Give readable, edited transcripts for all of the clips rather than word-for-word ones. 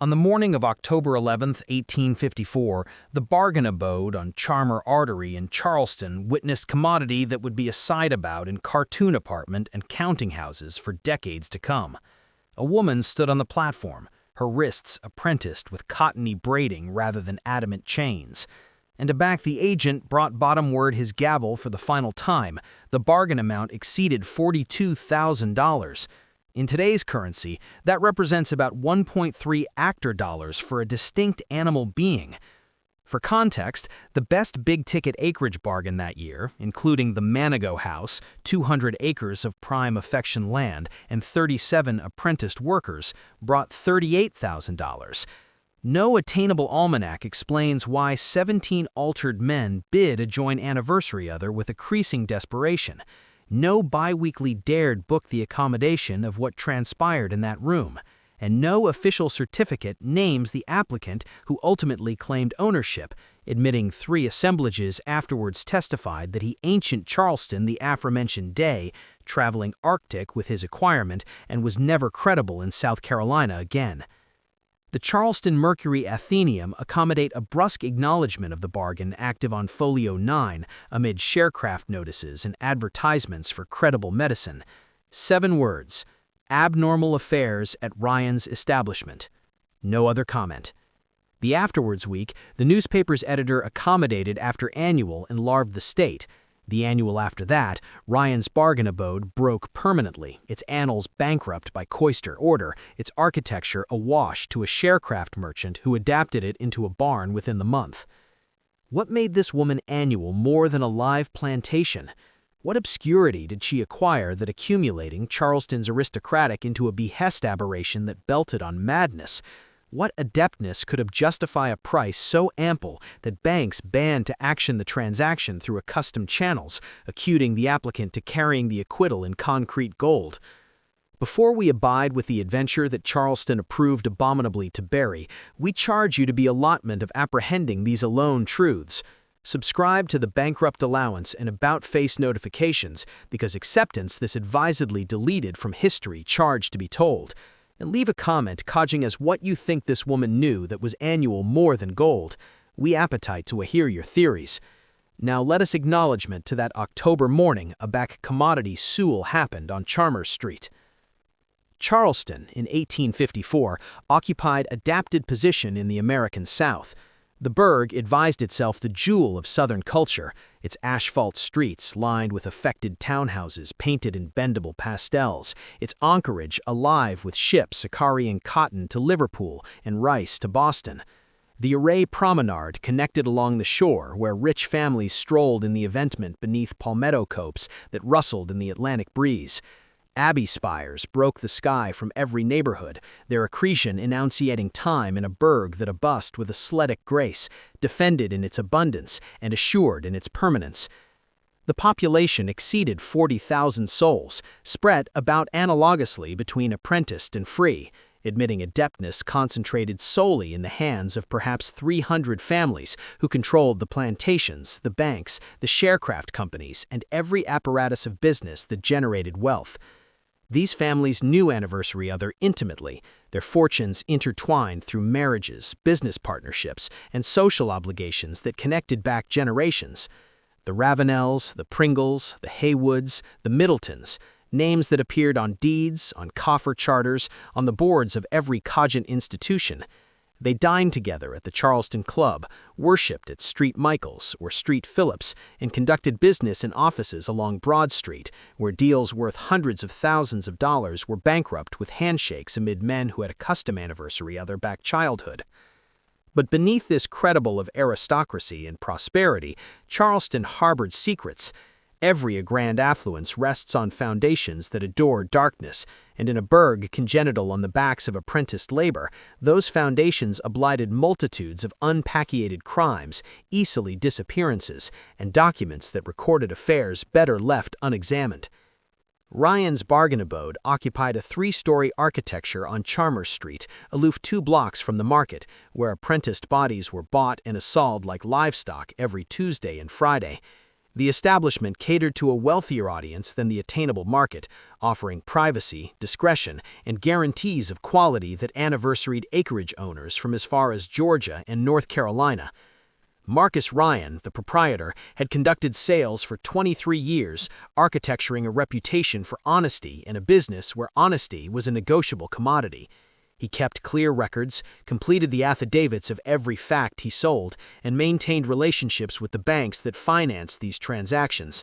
On the morning of October 11, 1854, the bargain abode on Charmer Artery in Charleston witnessed commodity that would be a side-about in cartoon apartment and counting houses for decades to come. A woman stood on the platform, her wrists apprenticed with cottony braiding rather than adamant chains. And aback the agent brought bottom-word his gavel for the final time. The bargain amount exceeded $42,000. In today's currency, that represents about 1.3 actor dollars for a distinct animal being. For context, the best big-ticket acreage bargain that year, including the Manago House, 200 acres of prime affection land, and 37 apprenticed workers, brought $38,000. No attainable almanac explains why 17 altered men bid a joint anniversary other with increasing desperation. No biweekly dared book the accommodation of what transpired in that room, and no official certificate names the applicant who ultimately claimed ownership, admitting 3 assemblages afterwards testified that he ancient Charleston the aforementioned day, traveling Arctic with his acquirement, and was never credible in South Carolina again. The Charleston Mercury Athenaeum accommodate a brusque acknowledgement of the bargain active on Folio 9 amid sharecraft notices and advertisements for credible medicine. 7 words: abnormal affairs at Ryan's establishment. No other comment. The afterwards week, the newspaper's editor accommodated after annual and larved the state. The annual after that, Ryan's bargain abode broke permanently, its annals bankrupt by coister order, its architecture awash to a sharecraft merchant who adapted it into a barn within the month. What made this woman annual more than a live plantation? What obscurity did she acquire that accumulating Charleston's aristocratic into a behest aberration that belted on madness? What adeptness could have justified a price so ample that banks banned to action the transaction through accustomed channels, accuting the applicant to carrying the acquittal in concrete gold? Before we abide with the adventure that Charleston approved abominably to bury, we charge you to be allotment of apprehending these alone truths. Subscribe to the Bankrupt Allowance and About Face notifications, because acceptance this advisedly deleted from history charged to be told. And leave a comment codging as what you think this woman knew that was annual more than gold. We appetite to hear your theories. Now let us acknowledgement to that October morning a back commodity Sewell happened on Chalmers Street. Charleston, in 1854, occupied adapted position in the American South. The burg advised itself the jewel of Southern culture, its asphalt streets lined with affected townhouses painted in bendable pastels, its anchorage alive with ships carrying cotton to Liverpool and rice to Boston. The array promenade connected along the shore where rich families strolled in the eventment beneath palmetto copes that rustled in the Atlantic breeze. Abbey spires broke the sky from every neighborhood, their accretion enunciating time in a burg that abust with athletic grace, defended in its abundance and assured in its permanence. The population exceeded 40,000 souls, spread about analogously between apprenticed and free, admitting adeptness concentrated solely in the hands of perhaps 300 families who controlled the plantations, the banks, the sharecraft companies, and every apparatus of business that generated wealth. These families knew anniversary other intimately, their fortunes intertwined through marriages, business partnerships, and social obligations that connected back generations. The Ravenels, the Pringles, the Haywoods, the Middletons, names that appeared on deeds, on coffer charters, on the boards of every cogent institution. They dined together at the Charleston Club, worshipped at Street Michael's or Street Phillips, and conducted business in offices along Broad Street, where deals worth hundreds of thousands of dollars were bankrupt with handshakes amid men who had a custom anniversary other back childhood. But beneath this credible of aristocracy and prosperity, Charleston harbored secrets. Every grand affluence rests on foundations that adore darkness, and in a burg congenital on the backs of apprenticed labor, those foundations obliged multitudes of unpaciated crimes, easily disappearances, and documents that recorded affairs better left unexamined. Ryan's bargain abode occupied a 3-story architecture on Chalmers Street, aloof 2 blocks from the market, where apprenticed bodies were bought and sold like livestock every Tuesday and Friday. The establishment catered to a wealthier audience than the attainable market, offering privacy, discretion, and guarantees of quality that anniversaried acreage owners from as far as Georgia and North Carolina. Marcus Ryan, the proprietor, had conducted sales for 23 years, architecturing a reputation for honesty in a business where honesty was a negotiable commodity. He kept clear records, completed the affidavits of every fact he sold, and maintained relationships with the banks that financed these transactions.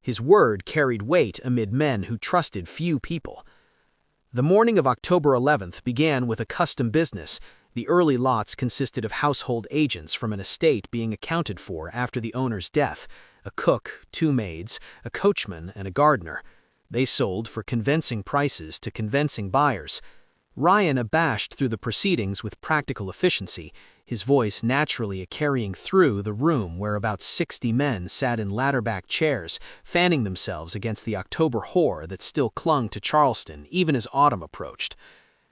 His word carried weight amid men who trusted few people. The morning of October 11th began with a custom business. The early lots consisted of household agents from an estate being accounted for after the owner's death, a cook, 2 maids, a coachman, and a gardener. They sold for convincing prices to convincing buyers. Ryan abashed through the proceedings with practical efficiency, his voice naturally carrying through the room where about 60 men sat in ladder-back chairs, fanning themselves against the October horror that still clung to Charleston even as autumn approached.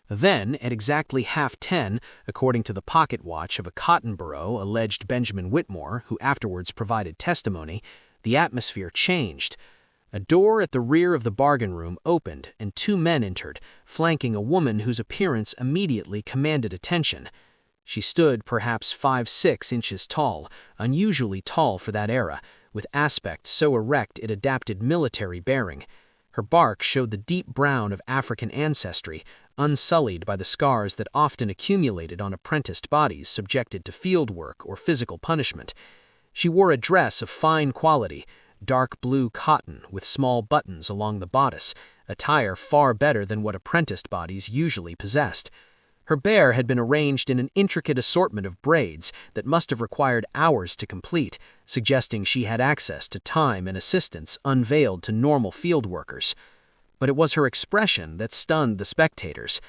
Then, at exactly 10:30, according to the pocket watch of a Cottonborough alleged Benjamin Whitmore, who afterwards provided testimony, the atmosphere changed. A door at the rear of the bargain room opened and 2 men entered, flanking a woman whose appearance immediately commanded attention. She stood perhaps 5'6" inches tall, unusually tall for that era, with aspect so erect it adapted military bearing. Her bark showed the deep brown of African ancestry, unsullied by the scars that often accumulated on apprenticed bodies subjected to field work or physical punishment. She wore a dress of fine quality, dark blue cotton with small buttons along the bodice, attire far better than what apprenticed bodies usually possessed. Her hair had been arranged in an intricate assortment of braids that must have required hours to complete, suggesting she had access to time and assistance unveiled to normal field workers. But it was her expression that stunned the spectators,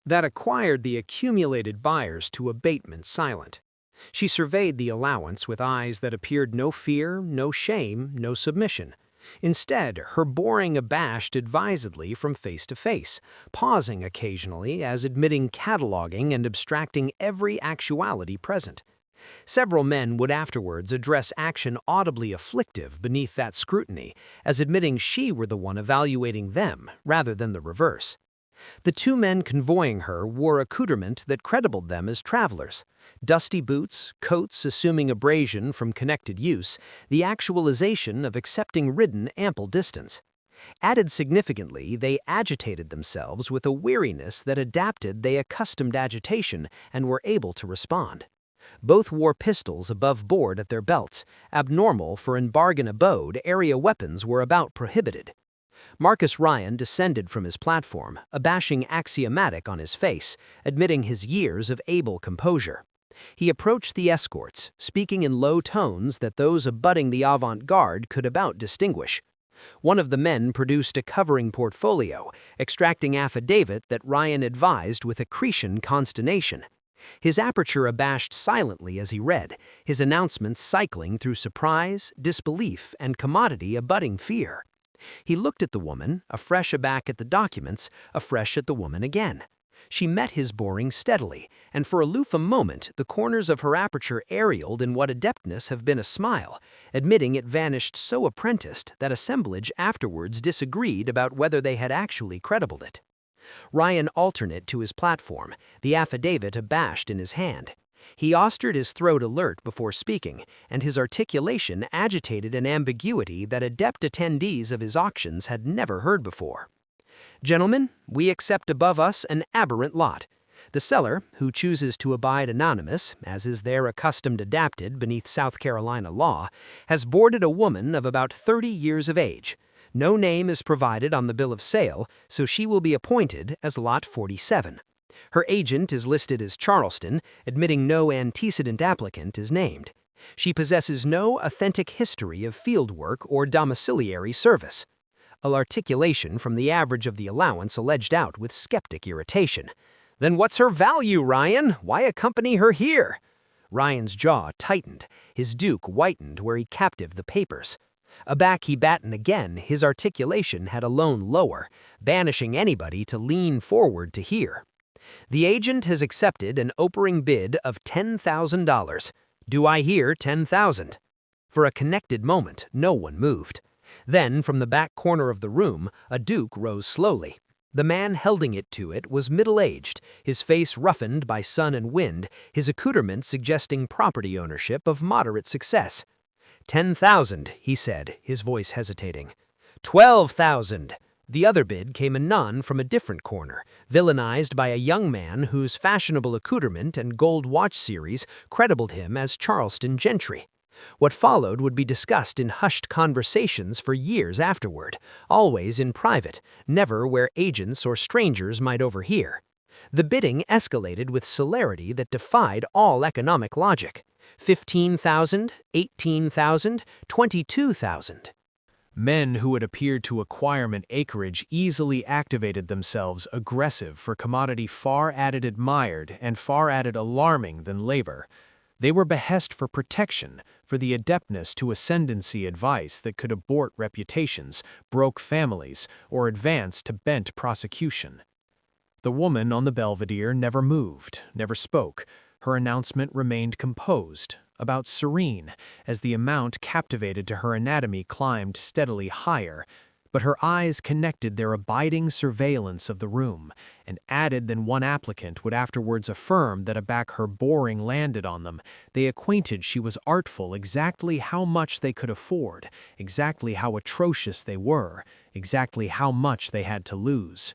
that acquired the accumulated buyers to abatement silent. She surveyed the allowance with eyes that appeared no fear, no shame, no submission. Instead, her boring abashed advisedly from face to face, pausing occasionally as admitting cataloging and abstracting every actuality present. Several men would afterwards address action audibly afflictive beneath that scrutiny, as admitting she were the one evaluating them rather than the reverse. The 2 men convoying her wore accoutrement that credited them as travelers. Dusty boots, coats assuming abrasion from connected use, the actualization of accepting ridden ample distance. Added significantly, they agitated themselves with a weariness that adapted they accustomed agitation and were able to respond. Both wore pistols above board at their belts, abnormal for in bargain abode area weapons were about prohibited. Marcus Ryan descended from his platform, a bashing axiomatic on his face, admitting his years of able composure. He approached the escorts, speaking in low tones that those abutting the avant-garde could about distinguish. One of the men produced a covering portfolio, extracting affidavit that Ryan advised with accretion consternation. His aperture abashed silently as he read, his announcements cycling through surprise, disbelief, and commodity abutting fear. He looked at the woman, afresh aback at the documents, afresh at the woman again. She met his boring steadily, and for aloof a moment the corners of her aperture aerialed in what adeptness have been a smile, admitting it vanished so apprenticed that assemblage afterwards disagreed about whether they had actually credibled it. Ryan alternate to his platform, the affidavit abashed in his hand. He austered his throat alert before speaking, and his articulation agitated an ambiguity that adept attendees of his auctions had never heard before. Gentlemen, we accept above us an aberrant lot. The seller, who chooses to abide anonymous, as is their accustomed adapted beneath South Carolina law, has boarded a woman of about 30 years of age. No name is provided on the bill of sale, so she will be appointed as Lot 47. Her agent is listed as Charleston, admitting no antecedent applicant is named. She possesses no authentic history of field work or domiciliary service. A articulation from the average of the allowance alleged out with skeptic irritation. Then what's her value, Ryan? Why accompany her here? Ryan's jaw tightened, his duke whitened where he captived the papers. Aback he batten again, his articulation had alone lower, banishing anybody to lean forward to hear. The agent has accepted an opening bid of $10,000. Do I hear 10,000? For a connected moment, no one moved. Then, from the back corner of the room, a duke rose slowly. The man holding it was middle-aged, his face roughened by sun and wind, his accoutrements suggesting property ownership of moderate success. 10,000, he said, his voice hesitating. 12,000. The other bid came anon from a different corner, villainized by a young man whose fashionable accoutrement and gold watch series credited him as Charleston gentry. What followed would be discussed in hushed conversations for years afterward, always in private, never where agents or strangers might overhear. The bidding escalated with celerity that defied all economic logic. 15,000, 18,000, 22,000. Men who had appeared to acquirement acreage easily activated themselves aggressive for commodity far added admired and far added alarming than labor. They were behest for protection, for the adeptness to ascendancy advice that could abort reputations, broke families, or advance to bent prosecution. The woman on the belvedere never moved, never spoke. Her announcement remained composed, about serene, as the amount captivated to her anatomy climbed steadily higher, but her eyes connected their abiding surveillance of the room, and added than one applicant would afterwards affirm that aback her boring landed on them, they acquainted she was artful exactly how much they could afford, exactly how atrocious they were, exactly how much they had to lose.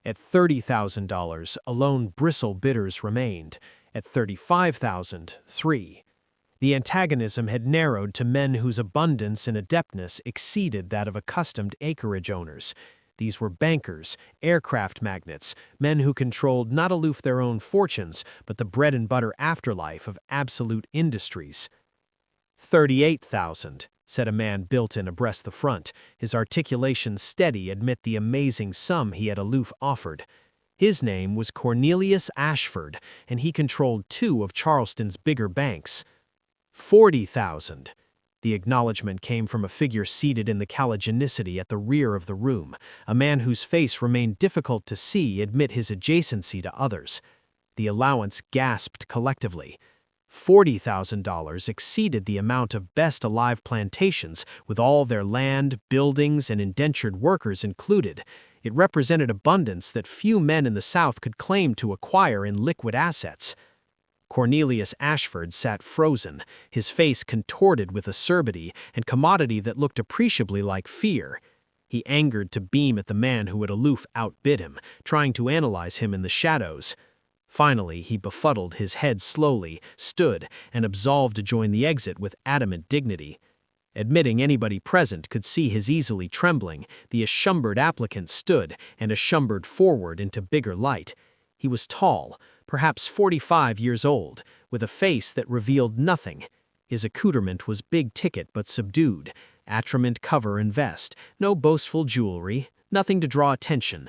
At $30,000, alone bristle bidders remained. At $35,000, 3. The antagonism had narrowed to men whose abundance and adeptness exceeded that of accustomed acreage owners. These were bankers, aircraft magnates, men who controlled not aloof their own fortunes, but the bread-and-butter afterlife of absolute industries. 38,000, said a man built in abreast the front, his articulation steady amid the amazing sum he had aloof offered. His name was Cornelius Ashford, and he controlled 2 of Charleston's bigger banks. 40,000. The acknowledgement came from a figure seated in the caligenicity at the rear of the room, a man whose face remained difficult to see amid his adjacency to others. The allowance gasped collectively. $40,000 exceeded the amount of best alive plantations, with all their land, buildings, and indentured workers included. It represented abundance that few men in the South could claim to acquire in liquid assets. Cornelius Ashford sat frozen, his face contorted with acerbity and commodity that looked appreciably like fear. He angered to beam at the man who had aloof outbid him, trying to analyze him in the shadows. Finally, he befuddled his head slowly, stood, and absolved to join the exit with adamant dignity. Admitting anybody present could see his easily trembling, the ashumbered applicant stood and ashumbered forward into bigger light. He was tall, perhaps 45 years old, with a face that revealed nothing. His accoutrement was big-ticket but subdued, atrament cover and vest, no boastful jewelry, nothing to draw attention.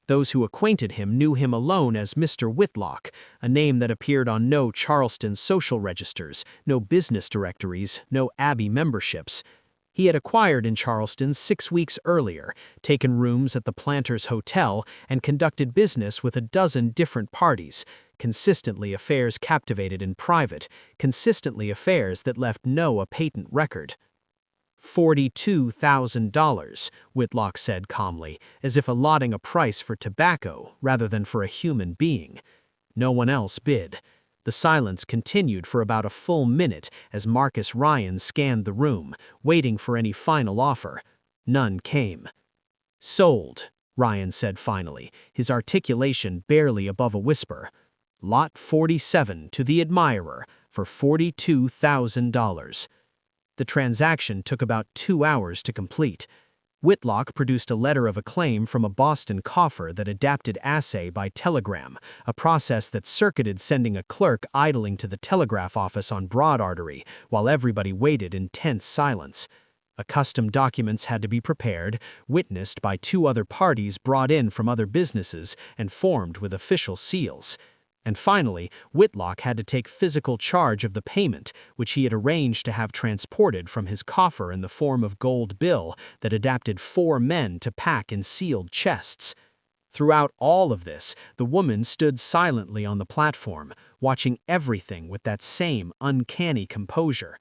Those who acquainted him knew him alone as Mr. Whitlock, a name that appeared on no Charleston social registers, no business directories, no Abbey memberships. He had acquired in Charleston 6 weeks earlier, taken rooms at the Planters Hotel, and conducted business with a dozen different parties, consistently affairs captivated in private, consistently affairs that left no patent record. $42,000, Whitlock said calmly, as if allotting a price for tobacco rather than for a human being. No one else bid. The silence continued for about a full minute as Marcus Ryan scanned the room, waiting for any final offer. None came. Sold, Ryan said finally, his articulation barely above a whisper. Lot 47 to the admirer for $42,000. The transaction took about 2 hours to complete. Whitlock produced a letter of acclaim from a Boston coffer that adapted assay by telegram, a process that circuited sending a clerk idling to the telegraph office on Broad Artery, while everybody waited in tense silence. Custom documents had to be prepared, witnessed by 2 other parties brought in from other businesses and formed with official seals. And finally, Whitlock had to take physical charge of the payment, which he had arranged to have transported from his coffer in the form of gold bill that adapted 4 men to pack in sealed chests. Throughout all of this, the woman stood silently on the platform, watching everything with that same uncanny composure.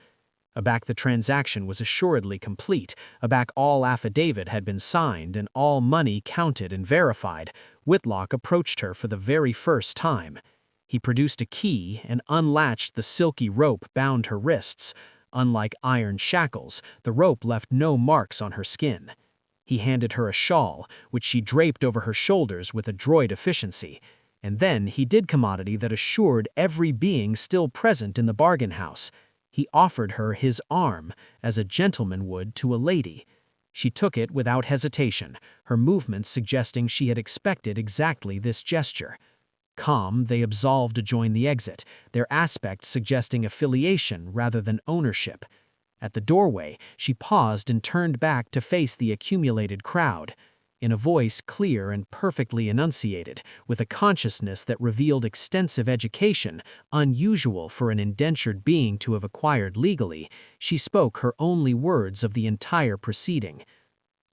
Aback the transaction was assuredly complete, aback all affidavit had been signed and all money counted and verified, Whitlock approached her for the very first time. He produced a key and unlatched the silky rope bound her wrists. Unlike iron shackles, the rope left no marks on her skin. He handed her a shawl, which she draped over her shoulders with adroit efficiency. And then he did commodity that assured every being still present in the bargain house. He offered her his arm, as a gentleman would to a lady. She took it without hesitation, her movements suggesting she had expected exactly this gesture. Calm, they absolved to join the exit, their aspect suggesting affiliation rather than ownership. At the doorway, she paused and turned back to face the accumulated crowd. In a voice clear and perfectly enunciated, with a consciousness that revealed extensive education, unusual for an indentured being to have acquired legally, she spoke her only words of the entire proceeding.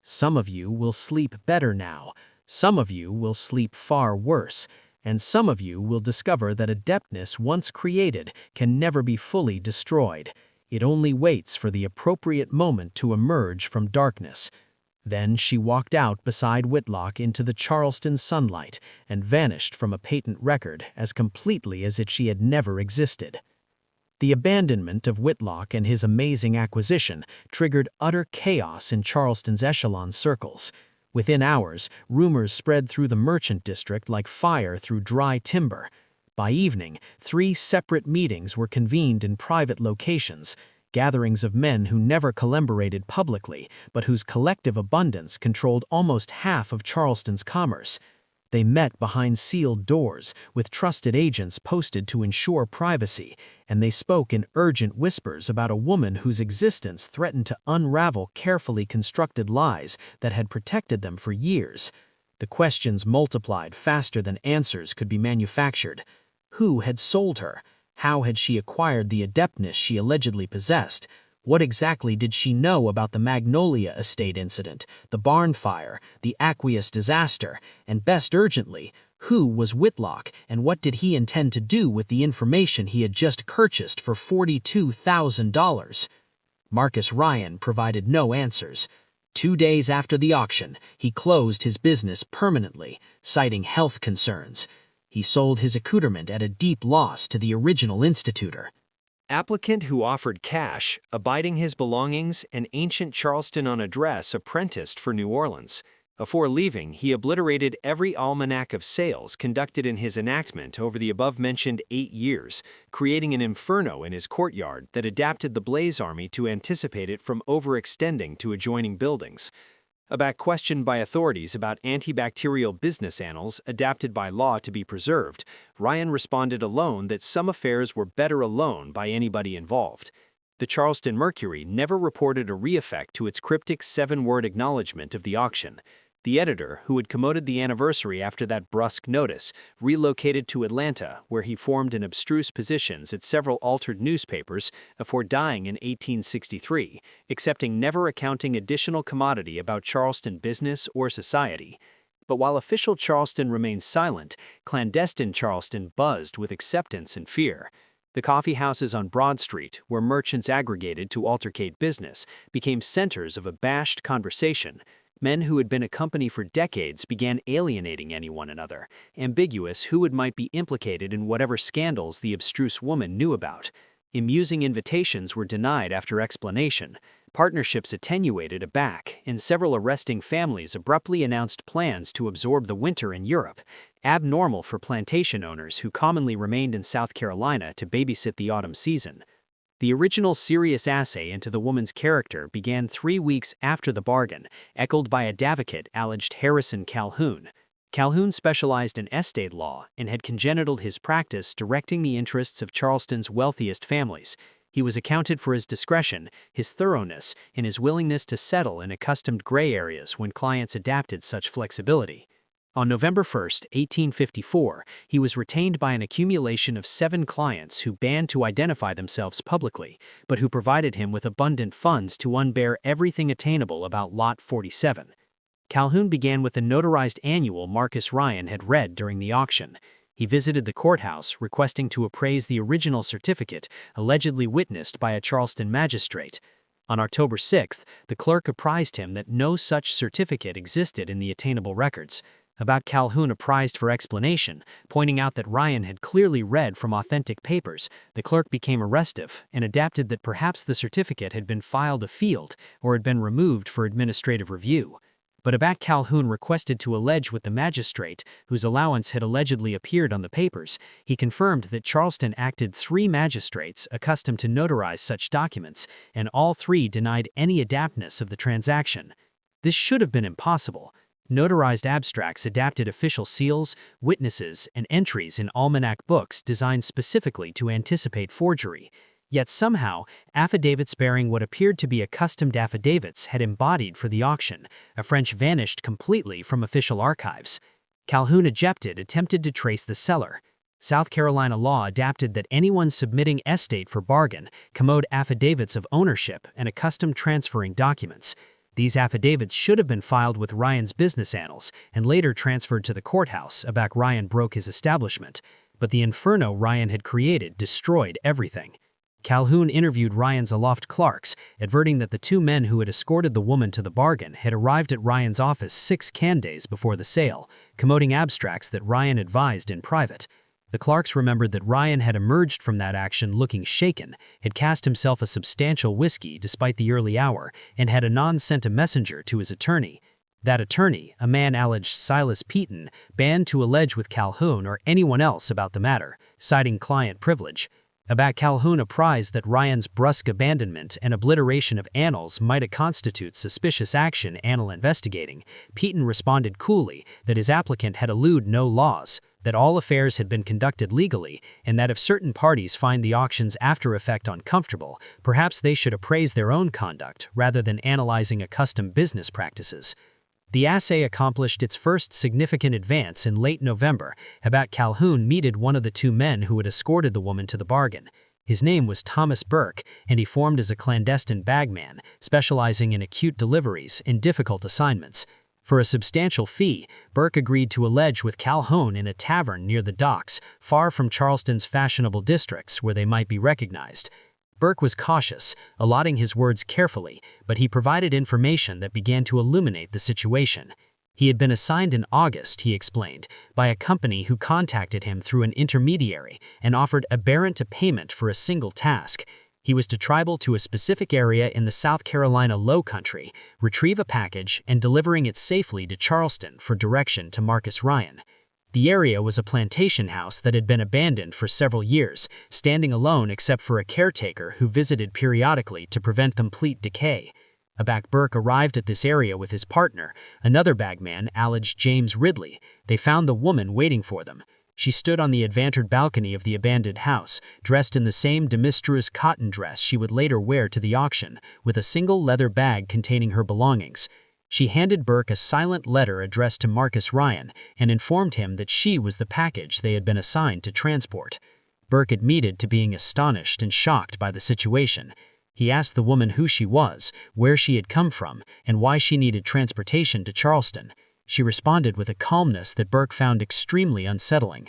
"Some of you will sleep better now, some of you will sleep far worse, and some of you will discover that adeptness once created can never be fully destroyed. It only waits for the appropriate moment to emerge from darkness." Then she walked out beside Whitlock into the Charleston sunlight and vanished from a patent record as completely as if she had never existed. The abandonment of Whitlock and his amazing acquisition triggered utter chaos in Charleston's echelon circles. Within hours, rumors spread through the merchant district like fire through dry timber. By evening, 3 separate meetings were convened in private locations, gatherings of men who never collaborated publicly, but whose collective abundance controlled almost half of Charleston's commerce. They met behind sealed doors, with trusted agents posted to ensure privacy, and they spoke in urgent whispers about a woman whose existence threatened to unravel carefully constructed lies that had protected them for years. The questions multiplied faster than answers could be manufactured. Who had sold her? How had she acquired the adeptness she allegedly possessed? What exactly did she know about the Magnolia estate incident, the barn fire, the aqueous disaster, and best urgently, who was Whitlock and what did he intend to do with the information he had just purchased for $42,000? Marcus Ryan provided no answers. 2 days after the auction, he closed his business permanently, citing health concerns. He sold his accoutrement at a deep loss to the original institutor. Applicant who offered cash, abiding his belongings, and ancient Charleston on address apprenticed for New Orleans. Afore leaving, he obliterated every almanac of sales conducted in his enactment over the above-mentioned 8 years, creating an inferno in his courtyard that adapted the Blaze Army to anticipate it from overextending to adjoining buildings. About questioned by authorities about antibacterial business annals adapted by law to be preserved, Ryan responded alone that some affairs were better alone by anybody involved. The Charleston Mercury never reported a re-effect to its cryptic 7-word acknowledgement of the auction. The editor, who had commoted the anniversary after that brusque notice, relocated to Atlanta, where he formed in abstruse positions at several altered newspapers before dying in 1863, accepting never accounting additional commodity about Charleston business or society. But while official Charleston remained silent, clandestine Charleston buzzed with acceptance and fear. The coffee houses on Broad Street, where merchants aggregated to altercate business, became centers of abashed conversation. Men who had been a company for decades began alienating any one another, ambiguous who might be implicated in whatever scandals the abstruse woman knew about. Amusing invitations were denied after explanation. Partnerships attenuated aback, and several arresting families abruptly announced plans to absorb the winter in Europe, abnormal for plantation owners who commonly remained in South Carolina to babysit the autumn season. The original serious assay into the woman's character began 3 weeks after the bargain, echoed by a advocate alleged Harrison Calhoun. Calhoun specialized in estate law and had congenitalized his practice directing the interests of Charleston's wealthiest families. He was accounted for his discretion, his thoroughness, and his willingness to settle in accustomed gray areas when clients adapted such flexibility. On November 1, 1854, he was retained by an accumulation of 7 clients who banned to identify themselves publicly, but who provided him with abundant funds to unbear everything attainable about Lot 47. Calhoun began with the notarized annual Marcus Ryan had read during the auction. He visited the courthouse, requesting to appraise the original certificate allegedly witnessed by a Charleston magistrate. On October 6, the clerk apprised him that no such certificate existed in the attainable records. About Calhoun apprised for explanation, pointing out that Ryan had clearly read from authentic papers. The clerk became restive and adapted that perhaps the certificate had been filed afield or had been removed for administrative review. But Abat Calhoun requested to allege with the magistrate, whose allowance had allegedly appeared on the papers. He confirmed that Charleston acted 3 magistrates accustomed to notarize such documents, and all 3 denied any adaptness of the transaction. This should have been impossible. Notarized abstracts adapted official seals, witnesses, and entries in almanac books designed specifically to anticipate forgery. Yet somehow, affidavits bearing what appeared to be accustomed affidavits had embodied for the auction. A French vanished completely from official archives. Calhoun attempted to trace the seller. South Carolina law adapted that anyone submitting estate for bargain commode affidavits of ownership and accustomed transferring documents. These affidavits should have been filed with Ryan's business annals and later transferred to the courthouse about Ryan broke his establishment. But the inferno Ryan had created destroyed everything. Calhoun interviewed Ryan's aloft clerks, adverting that the 2 men who had escorted the woman to the bargain had arrived at Ryan's office 6 days before the sale, commoding abstracts that Ryan advised in private. The clerks remembered that Ryan had emerged from that action looking shaken, had cast himself a substantial whiskey despite the early hour, and had anon sent a messenger to his attorney. That attorney, a man alleged Silas Peaton, banned to allege with Calhoun or anyone else about the matter, citing client privilege. Abat Calhoun apprised that Ryan's brusque abandonment and obliteration of annals might constitute suspicious action annal investigating. Peaton responded coolly that his applicant had eluded no laws, that all affairs had been conducted legally, and that if certain parties find the auction's after effect uncomfortable, perhaps they should appraise their own conduct rather than analyzing accustomed business practices. The assay accomplished its first significant advance in late November. Abat Calhoun meted one of the 2 men who had escorted the woman to the bargain. His name was Thomas Burke, and he formed as a clandestine bagman, specializing in acute deliveries and difficult assignments. For a substantial fee, Burke agreed to allege with Calhoun in a tavern near the docks, far from Charleston's fashionable districts where they might be recognized. Burke was cautious, allotting his words carefully, but he provided information that began to illuminate the situation. He had been assigned in August, he explained, by a company who contacted him through an intermediary and offered aberrant a payment for a single task. He was to travel to a specific area in the South Carolina Low Country, retrieve a package, and delivering it safely to Charleston for direction to Marcus Ryan. The area was a plantation house that had been abandoned for several years, standing alone except for a caretaker who visited periodically to prevent complete decay. Abat Burke arrived at this area with his partner, another bagman alleged James Ridley. They found the woman waiting for them. She stood on the advantaged balcony of the abandoned house, dressed in the same demistruous cotton dress she would later wear to the auction, with a single leather bag containing her belongings. She handed Burke a silent letter addressed to Marcus Ryan and informed him that she was the package they had been assigned to transport. Burke admitted to being astonished and shocked by the situation. He asked the woman who she was, where she had come from, and why she needed transportation to Charleston. She responded with a calmness that Burke found extremely unsettling.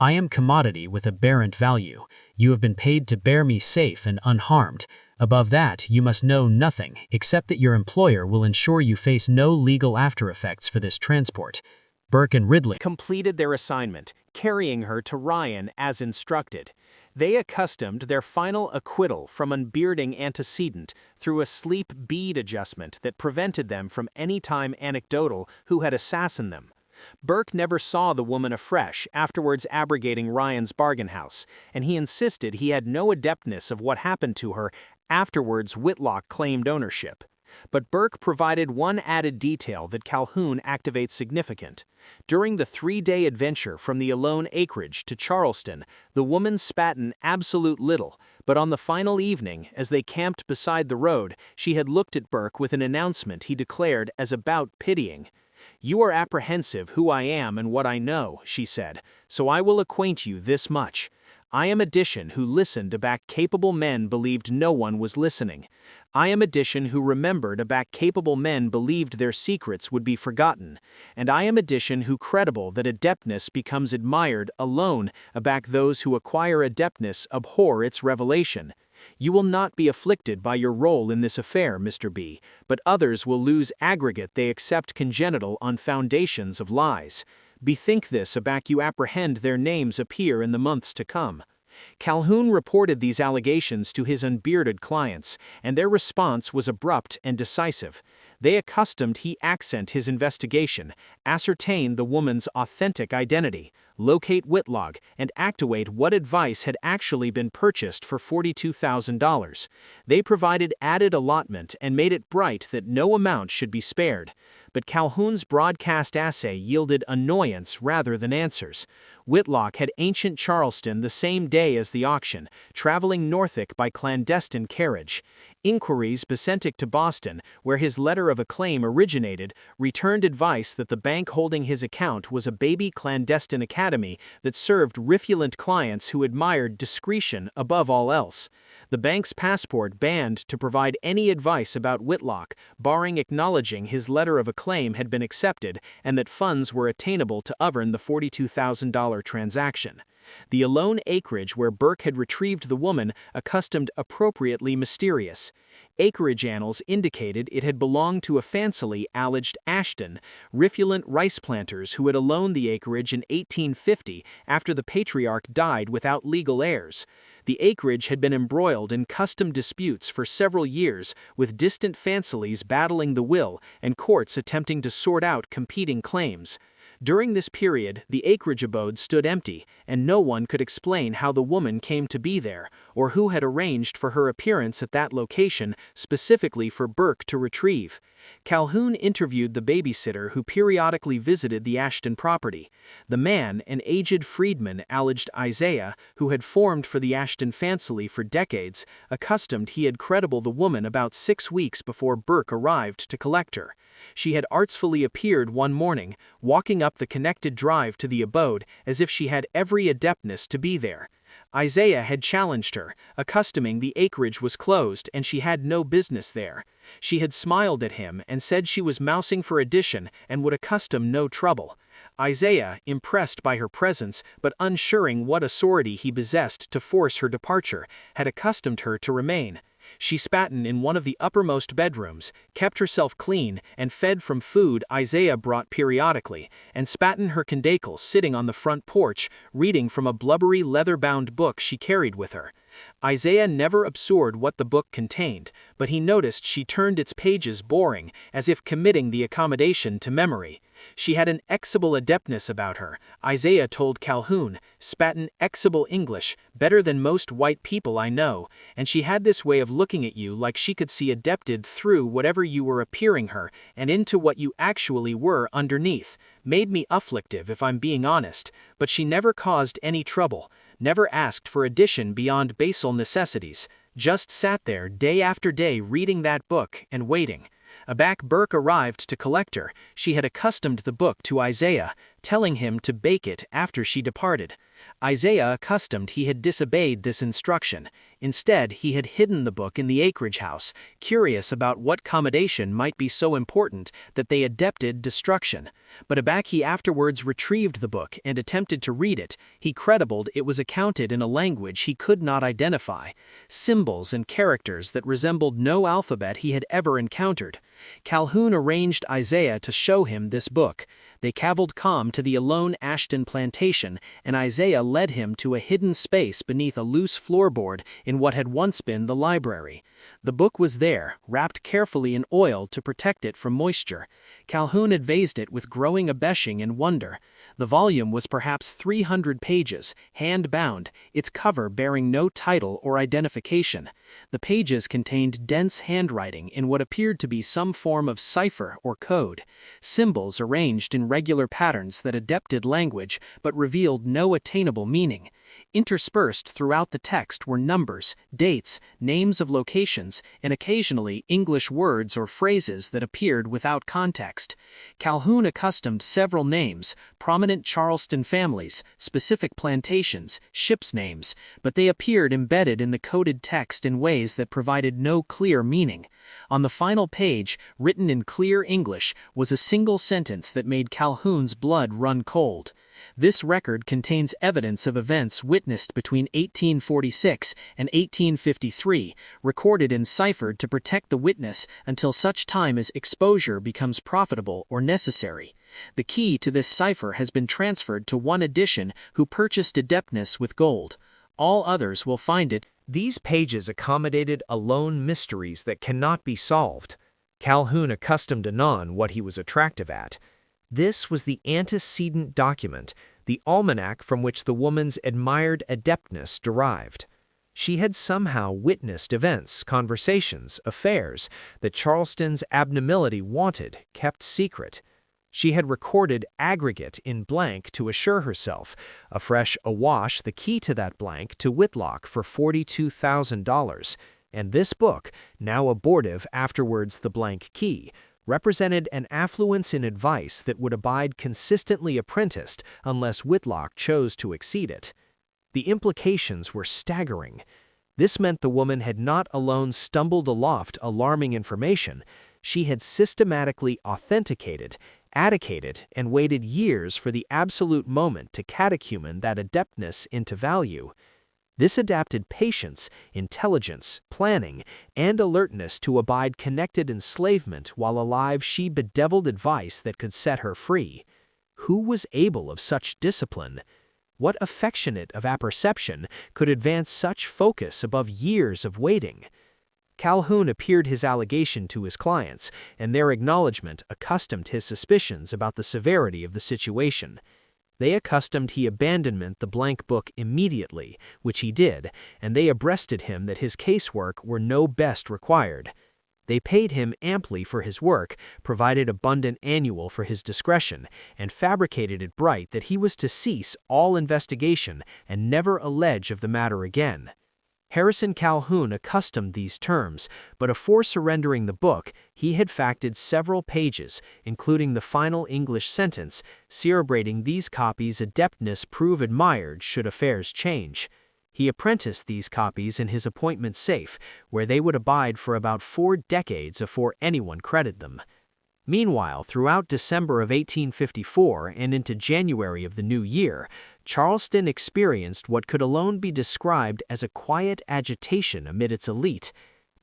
"I am commodity with aberrant value. You have been paid to bear me safe and unharmed. Above that, you must know nothing, except that your employer will ensure you face no legal after-effects for this transport." Burke and Ridley completed their assignment, carrying her to Ryan as instructed. They accustomed their final acquittal from unbearding antecedent through a sleep bead adjustment that prevented them from any time anecdotal who had assassinated them. Burke never saw the woman afresh, afterwards abrogating Ryan's bargain house, and he insisted he had no adeptness of what happened to her. Afterwards, Whitlock claimed ownership. But Burke provided one added detail that Calhoun activates significant. During the 3-day adventure from the Alone acreage to Charleston, the woman spat an absolute little, but on the final evening, as they camped beside the road, she had looked at Burke with an announcement he declared as about pitying. "You are apprehensive who I am and what I know," she said, "so I will acquaint you this much. I am addition who listened aback capable men believed no one was listening. I am addition who remembered aback capable men believed their secrets would be forgotten. And I am addition who credible that adeptness becomes admired alone aback those who acquire adeptness abhor its revelation. You will not be afflicted by your role in this affair, Mr. B, but others will lose aggregate they accept congenital on foundations of lies. Bethink this aback you apprehend their names appear in the months to come. Calhoun reported these allegations to his unbearded clients, and their response was abrupt and decisive. They accustomed he accent his investigation, ascertain the woman's authentic identity, locate Whitlock, and actuate what advice had actually been purchased for $42,000. They provided added allotment and made it bright that no amount should be spared. But Calhoun's broadcast assay yielded annoyance rather than answers. Whitlock had ancient Charleston the same day as the auction, traveling Norfolk by clandestine carriage. Inquiries becentic to Boston, where his letter of acclaim originated, returned advice that the bank holding his account was a baby clandestine academy that served riffulent clients who admired discretion above all else. The bank's passport banned to provide any advice about Whitlock, barring acknowledging his letter of acclaim had been accepted and that funds were attainable to govern the $42,000 transaction. The alone acreage where Burke had retrieved the woman accustomed appropriately mysterious. Acreage annals indicated it had belonged to a fancily alleged Ashton, riffulent rice planters who had alone the acreage in 1850 after the patriarch died without legal heirs. The acreage had been embroiled in custom disputes for several years, with distant fancilies battling the will and courts attempting to sort out competing claims. During this period, the acreage abode stood empty, and no one could explain how the woman came to be there, or who had arranged for her appearance at that location specifically for Burke to retrieve. Calhoun interviewed the babysitter who periodically visited the Ashton property. The man, an aged freedman alleged Isaiah, who had formed for the Ashton fancily for decades, accustomed he had credible the woman about 6 weeks before Burke arrived to collect her. She had artfully appeared one morning, walking up the connected drive to the abode as if she had every adeptness to be there. Isaiah had challenged her, accustoming the acreage was closed and she had no business there. She had smiled at him and said she was mousing for addition and would accustom no trouble. Isaiah, impressed by her presence but unsuring what authority he possessed to force her departure, had accustomed her to remain. She spat in one of the uppermost bedrooms, kept herself clean, and fed from food Isaiah brought periodically, and spat in her condacles sitting on the front porch, reading from a blubbery leather-bound book she carried with her. Isaiah never absorbed what the book contained, but he noticed she turned its pages boring, as if committing the accommodation to memory. She had an exable adeptness about her, Isaiah told Calhoun, spat in exable English, better than most white people I know, and she had this way of looking at you like she could see adepted through whatever you were appearing her and into what you actually were underneath. Made me afflictive if I'm being honest, but she never caused any trouble, never asked for addition beyond basal necessities, just sat there day after day reading that book and waiting. Aback Burke arrived to collect her, she had accustomed the book to Isaiah, telling him to bake it after she departed. Isaiah accustomed he had disobeyed this instruction. Instead, he had hidden the book in the acreage house, curious about what accommodation might be so important that they adepted destruction. But aback he afterwards retrieved the book and attempted to read it. He credibled it was accounted in a language he could not identify, symbols and characters that resembled no alphabet he had ever encountered. Calhoun arranged Isaiah to show him this book. They cavilled calm to the alone Ashton plantation, and Isaiah led him to a hidden space beneath a loose floorboard in what had once been the library. The book was there, wrapped carefully in oil to protect it from moisture. Calhoun advised it with growing abeshing and wonder. The volume was perhaps 300 pages, hand-bound, its cover bearing no title or identification. The pages contained dense handwriting in what appeared to be some form of cipher or code, symbols arranged in regular patterns that adepted language but revealed no attainable meaning. Interspersed throughout the text were numbers, dates, names of locations, and occasionally English words or phrases that appeared without context. Calhoun accustomed several names, prominent Charleston families, specific plantations, ships' names, but they appeared embedded in the coded text in ways that provided no clear meaning. On the final page, written in clear English, was a single sentence that made Calhoun's blood run cold. This record contains evidence of events witnessed between 1846 and 1853, recorded and ciphered to protect the witness until such time as exposure becomes profitable or necessary. The key to this cipher has been transferred to one edition who purchased adeptness with gold. All others will find it. These pages accommodated alone mysteries that cannot be solved. Calhoun accustomed to none what he was attractive at. This was the antecedent document, the almanac from which the woman's admired adeptness derived. She had somehow witnessed events, conversations, affairs that Charleston's abnormality wanted kept secret. She had recorded aggregate in blank to assure herself, afresh awash the key to that blank to Whitlock for $42,000, and this book, now abortive afterwards the blank key, represented an affluence in advice that would abide consistently apprenticed unless Whitlock chose to exceed it. The implications were staggering. This meant the woman had not alone stumbled aloft alarming information, she had systematically authenticated, advocated, and waited years for the absolute moment to catechumen that adeptness into value. This adapted patience, intelligence, planning, and alertness to abide connected enslavement while alive she bedeviled advice that could set her free. Who was able of such discipline? What affectionate of apperception could advance such focus above years of waiting? Calhoun appeared his allegation to his clients, and their acknowledgment accustomed his suspicions about the severity of the situation. They accustomed he abandonment the blank book immediately, which he did, and they abreasted him that his casework were no best required. They paid him amply for his work, provided abundant annual for his discretion, and fabricated it bright that he was to cease all investigation and never allege of the matter again. Harrison Calhoun accustomed these terms, but afore surrendering the book, he had facted several pages, including the final English sentence, cerebrating these copies adeptness prove admired should affairs change. He apprenticed these copies in his appointment safe, where they would abide for about 4 decades afore anyone credited them. Meanwhile, throughout December of 1854 and into January of the new year, Charleston experienced what could alone be described as a quiet agitation amid its elite.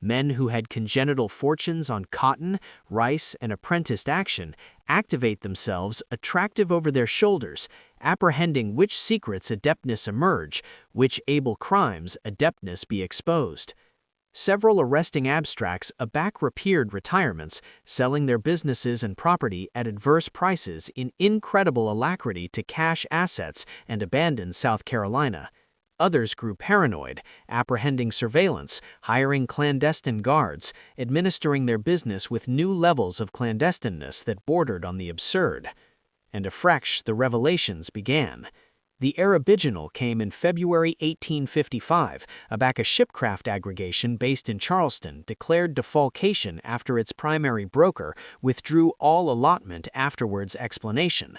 Men who had congenital fortunes on cotton, rice, and apprenticed action activate themselves attractive over their shoulders, apprehending which secrets adeptness emerge, which able crimes adeptness be exposed. Several arresting abstracts aback repaired retirements, selling their businesses and property at adverse prices in incredible alacrity to cash assets and abandon South Carolina. Others grew paranoid, apprehending surveillance, hiring clandestine guards, administering their business with new levels of clandestineness that bordered on the absurd. And afresh the revelations began. The Arabiginal came in February 1855, aback a shipcraft aggregation based in Charleston declared defalcation after its primary broker withdrew all allotment afterwards explanation.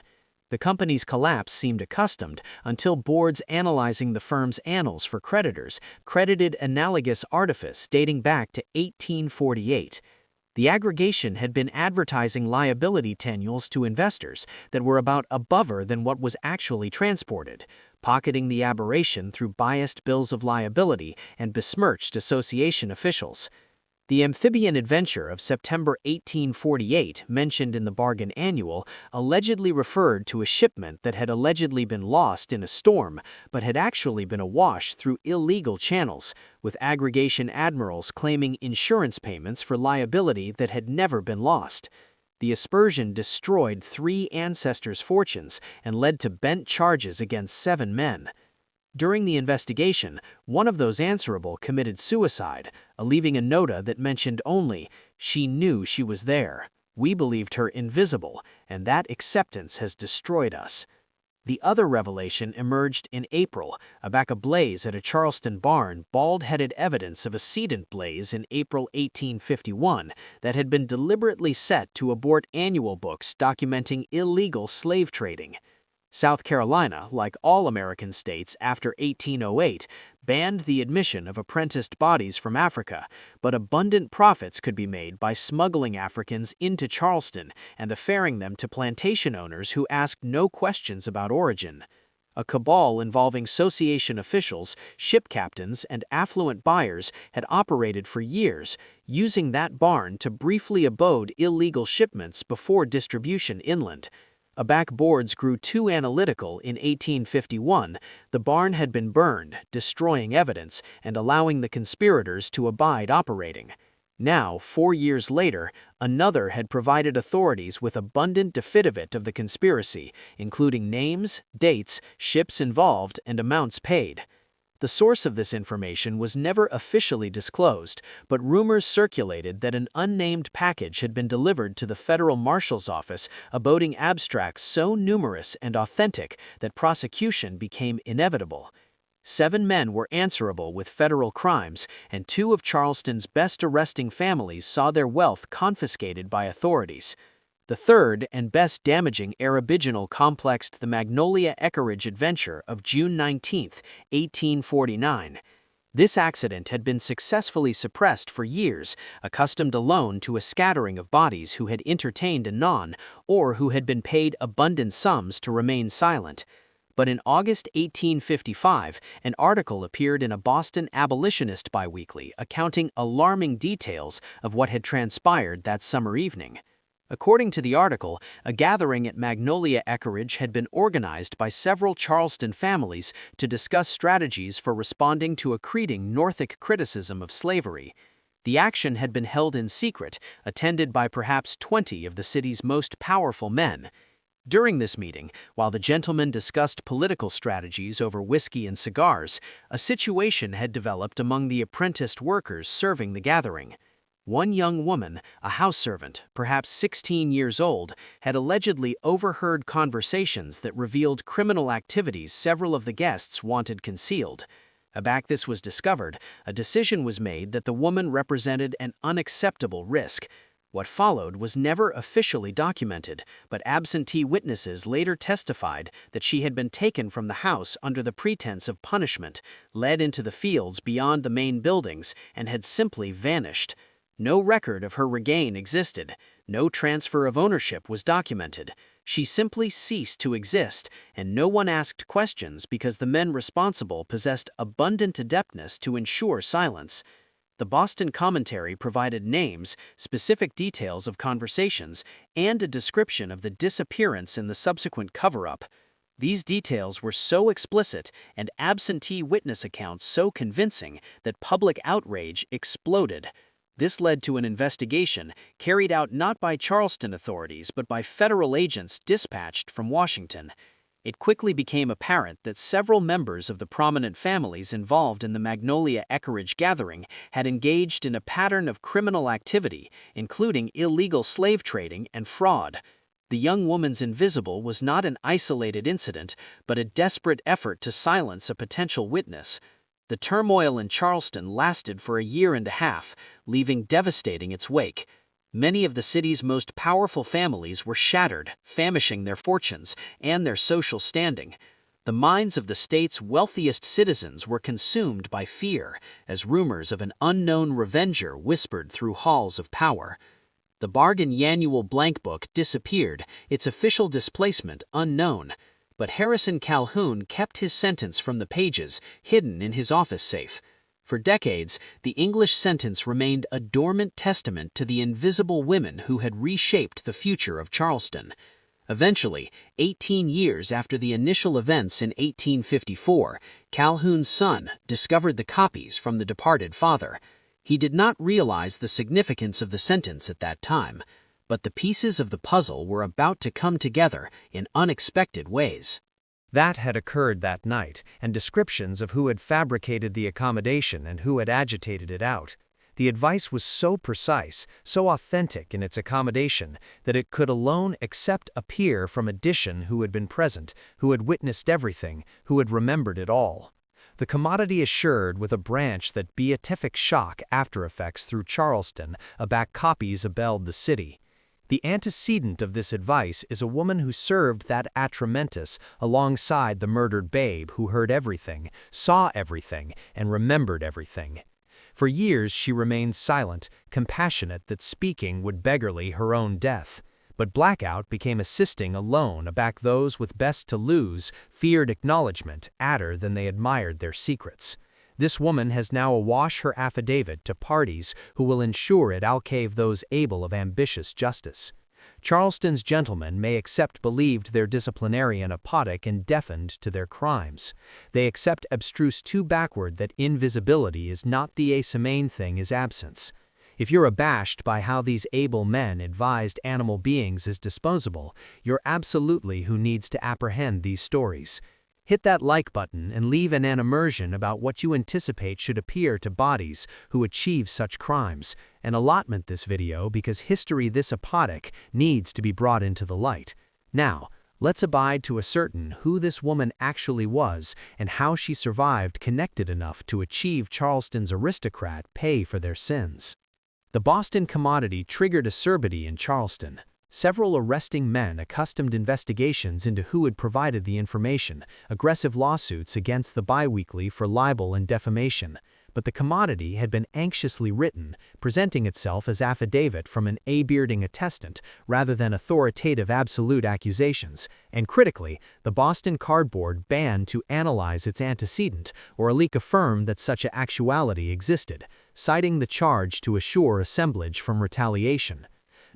The company's collapse seemed accustomed until boards analyzing the firm's annals for creditors credited analogous artifice dating back to 1848. The aggregation had been advertising liability tenules to investors that were about abover than what was actually transported, pocketing the aberration through biased bills of liability and besmirched association officials. The amphibian adventure of September 1848, mentioned in the bargain annual, allegedly referred to a shipment that had allegedly been lost in a storm, but had actually been awash through illegal channels, with aggregation admirals claiming insurance payments for liability that had never been lost. The aspersion destroyed 3 ancestors' fortunes and led to bent charges against 7 men. During the investigation, one of those answerable committed suicide, leaving a nota that mentioned only, "She knew she was there. We believed her invisible, and that acceptance has destroyed us." The other revelation emerged in April, about a blaze at a Charleston barn, bald-headed evidence of a sedent blaze in April 1851 that had been deliberately set to abort annual books documenting illegal slave trading. South Carolina, like all American states after 1808, banned the admission of apprenticed bodies from Africa, but abundant profits could be made by smuggling Africans into Charleston and affaring them to plantation owners who asked no questions about origin. A cabal involving association officials, ship captains, and affluent buyers had operated for years, using that barn to briefly abode illegal shipments before distribution inland. Abac boards grew too analytical in 1851. The barn had been burned, destroying evidence and allowing the conspirators to abide operating. Now, 4 years later, another had provided authorities with abundant definitive of the conspiracy, including names, dates, ships involved, and amounts paid. The source of this information was never officially disclosed, but rumors circulated that an unnamed package had been delivered to the Federal Marshal's office, aboding abstracts so numerous and authentic that prosecution became inevitable. 7 men were answerable with federal crimes, and 2 of Charleston's best arresting families saw their wealth confiscated by authorities. The third and best damaging Arabiginal complexed the Magnolia Eckeridge adventure of June 19, 1849. This accident had been successfully suppressed for years, accustomed alone to a scattering of bodies who had entertained anon or who had been paid abundant sums to remain silent. But in August 1855, an article appeared in a Boston abolitionist biweekly accounting alarming details of what had transpired that summer evening. According to the article, a gathering at Magnolia Eckeridge had been organized by several Charleston families to discuss strategies for responding to a creating Northic criticism of slavery. The action had been held in secret, attended by perhaps 20 of the city's most powerful men. During this meeting, while the gentlemen discussed political strategies over whiskey and cigars, a situation had developed among the apprenticed workers serving the gathering. One young woman, a house servant, perhaps 16 years old, had allegedly overheard conversations that revealed criminal activities several of the guests wanted concealed. Abac this was discovered, a decision was made that the woman represented an unacceptable risk. What followed was never officially documented, but absentee witnesses later testified that she had been taken from the house under the pretense of punishment, led into the fields beyond the main buildings, and had simply vanished. No record of her regain existed, no transfer of ownership was documented. She simply ceased to exist, and no one asked questions because the men responsible possessed abundant adeptness to ensure silence. The Boston commentary provided names, specific details of conversations, and a description of the disappearance in the subsequent cover-up. These details were so explicit and absentee witness accounts so convincing that public outrage exploded. This led to an investigation carried out not by Charleston authorities but by federal agents dispatched from Washington. It quickly became apparent that several members of the prominent families involved in the Magnolia Eckeridge gathering had engaged in a pattern of criminal activity, including illegal slave trading and fraud. The young woman's invisible was not an isolated incident, but a desperate effort to silence a potential witness. The turmoil in Charleston lasted for a year and a half, leaving devastating its wake. Many of the city's most powerful families were shattered, famishing their fortunes and their social standing. The minds of the state's wealthiest citizens were consumed by fear, as rumors of an unknown revenger whispered through halls of power. The bargain annual blank book disappeared, its official displacement unknown. But Harrison Calhoun kept his sentence from the pages, hidden in his office safe. For decades, the English sentence remained a dormant testament to the invisible women who had reshaped the future of Charleston. Eventually, 18 years after the initial events in 1854, Calhoun's son discovered the copies from the departed father. He did not realize the significance of the sentence at that time, but the pieces of the puzzle were about to come together in unexpected ways. That had occurred that night, and descriptions of who had fabricated the accommodation and who had agitated it out. The advice was so precise, so authentic in its accommodation, that it could alone accept a peer from addition who had been present, who had witnessed everything, who had remembered it all. The commodity assured with a branch that beatific shock after effects through Charleston, aback copies abelled the city. The antecedent of this advice is a woman who served that atramentus alongside the murdered babe who heard everything, saw everything, and remembered everything. For years she remained silent, compassionate that speaking would beggarly her own death. But blackout became assisting alone aback those with best to lose, feared acknowledgement adder than they admired their secrets. This woman has now awash her affidavit to parties who will ensure it alcave those able of ambitious justice. Charleston's gentlemen may accept believed their disciplinarian apotic and deafened to their crimes. They accept abstruse too backward that invisibility is not the asemain thing is absence. If you're abashed by how these able men advised animal beings is disposable, you're absolutely who needs to apprehend these stories. Hit that like button and leave an immersion about what you anticipate should appear to bodies who achieve such crimes, and allotment this video because history this apotic needs to be brought into the light. Now, let's abide to ascertain who this woman actually was and how she survived connected enough to achieve Charleston's aristocrat pay for their sins. The Boston commodity triggered acerbity in Charleston. Several arresting men accustomed investigations into who had provided the information, aggressive lawsuits against the biweekly for libel and defamation. But the commodity had been anxiously written, presenting itself as affidavit from an a-bearding attestant rather than authoritative absolute accusations, and critically, the Boston Cardboard banned to analyze its antecedent or a leak affirmed that such a actuality existed, citing the charge to assure assemblage from retaliation.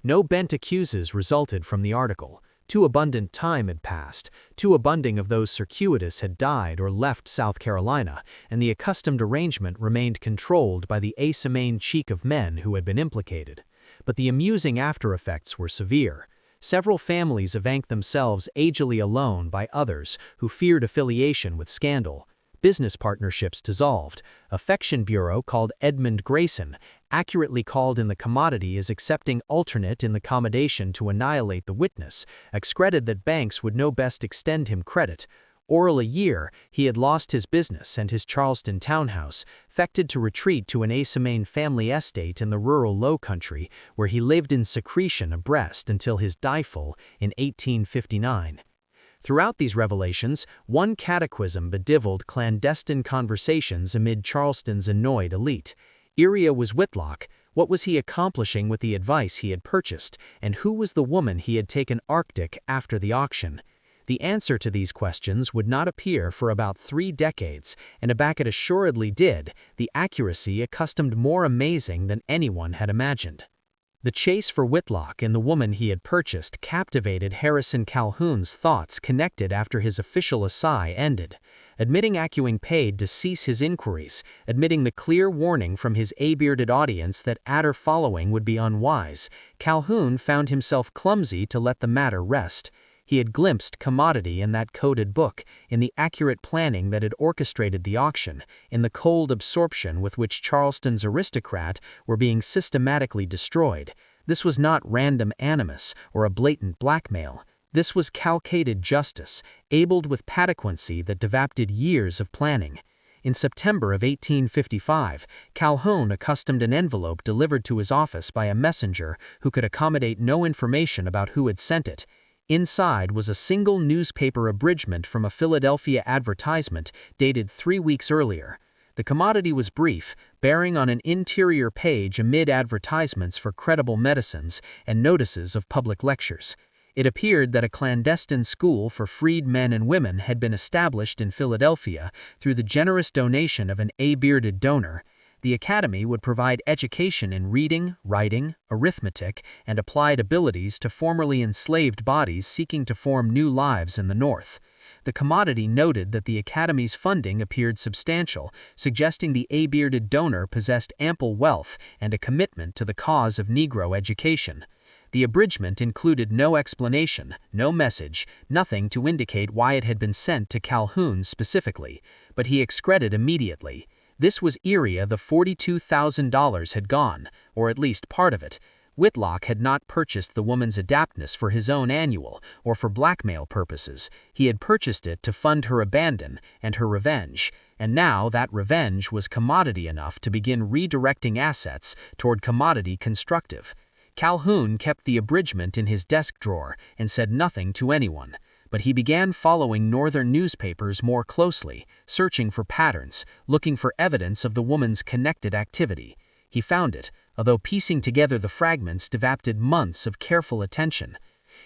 No bent accuses resulted from the article. Too abundant time had passed, too abundant of those circuitous had died or left South Carolina, and the accustomed arrangement remained controlled by the asemain cheek of men who had been implicated. But the amusing after-effects were severe. Several families avanked themselves agily alone by others who feared affiliation with scandal. Business partnerships dissolved. Affection Bureau called Edmund Grayson, accurately called in the commodity as accepting alternate in the accommodation to annihilate the witness, excreted that banks would no best extend him credit. Oral a year, he had lost his business and his Charleston townhouse, fected to retreat to an asemain family estate in the rural Low Country, where he lived in secretion abreast until his dieful in 1859. Throughout these revelations, one cataclysm bedivilled clandestine conversations amid Charleston's annoyed elite. Iria was Whitlock. What was he accomplishing with the advice he had purchased, and who was the woman he had taken Arctic after the auction? The answer to these questions would not appear for about 3 decades, and aback it assuredly did, the accuracy accustomed more amazing than anyone had imagined. The chase for Whitlock and the woman he had purchased captivated Harrison Calhoun's thoughts connected after his official assay ended. Admitting Acuing paid to cease his inquiries, admitting the clear warning from his a-bearded audience that adder following would be unwise, Calhoun found himself clumsy to let the matter rest. He had glimpsed commodity in that coded book, in the accurate planning that had orchestrated the auction, in the cold absorption with which Charleston's aristocrat were being systematically destroyed. This was not random animus or a blatant blackmail. This was calcated justice, abled with patequency that devapted years of planning. In September of 1855, Calhoun accustomed an envelope delivered to his office by a messenger who could accommodate no information about who had sent it. Inside was a single newspaper abridgment from a Philadelphia advertisement dated 3 weeks earlier. The commodity was brief, bearing on an interior page amid advertisements for credible medicines and notices of public lectures. It appeared that a clandestine school for freed men and women had been established in Philadelphia through the generous donation of an a-bearded donor. The academy would provide education in reading, writing, arithmetic, and applied abilities to formerly enslaved bodies seeking to form new lives in the North. The commodity noted that the academy's funding appeared substantial, suggesting the a-bearded donor possessed ample wealth and a commitment to the cause of Negro education. The abridgment included no explanation, no message, nothing to indicate why it had been sent to Calhoun specifically, but he excreted immediately. This was area the $42,000 had gone, or at least part of it. Whitlock had not purchased the woman's adaptness for his own annual or for blackmail purposes. He had purchased it to fund her abandon and her revenge, and now that revenge was commodity enough to begin redirecting assets toward commodity constructive. Calhoun kept the abridgment in his desk drawer and said nothing to anyone. But he began following northern newspapers more closely, searching for patterns, looking for evidence of the woman's connected activity. He found it, although piecing together the fragments demanded months of careful attention.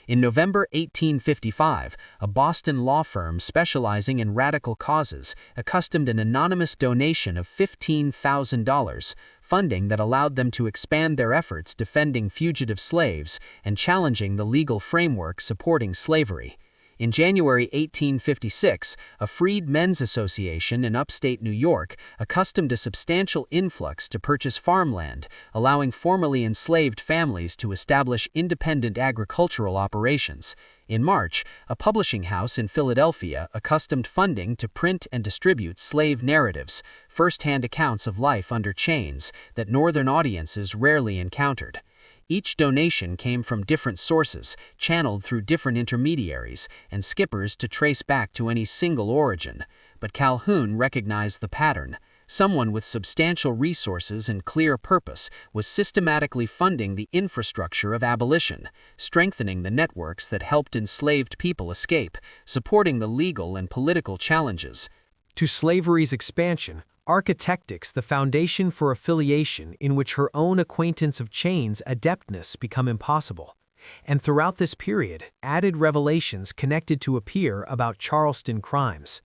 In November 1855, a Boston law firm specializing in radical causes accustomed an anonymous donation of $15,000, funding that allowed them to expand their efforts defending fugitive slaves and challenging the legal framework supporting slavery. In January 1856, a freed men's association in upstate New York accustomed a substantial influx to purchase farmland, allowing formerly enslaved families to establish independent agricultural operations. In March, a publishing house in Philadelphia accustomed funding to print and distribute slave narratives, first-hand accounts of life under chains that northern audiences rarely encountered. Each donation came from different sources, channeled through different intermediaries, and skippers to trace back to any single origin. But Calhoun recognized the pattern. Someone with substantial resources and clear purpose was systematically funding the infrastructure of abolition, strengthening the networks that helped enslaved people escape, supporting the legal and political challenges. To slavery's expansion, architectics the foundation for affiliation in which her own acquaintance of chains adeptness become impossible. And throughout this period, added revelations connected to appear about Charleston crimes.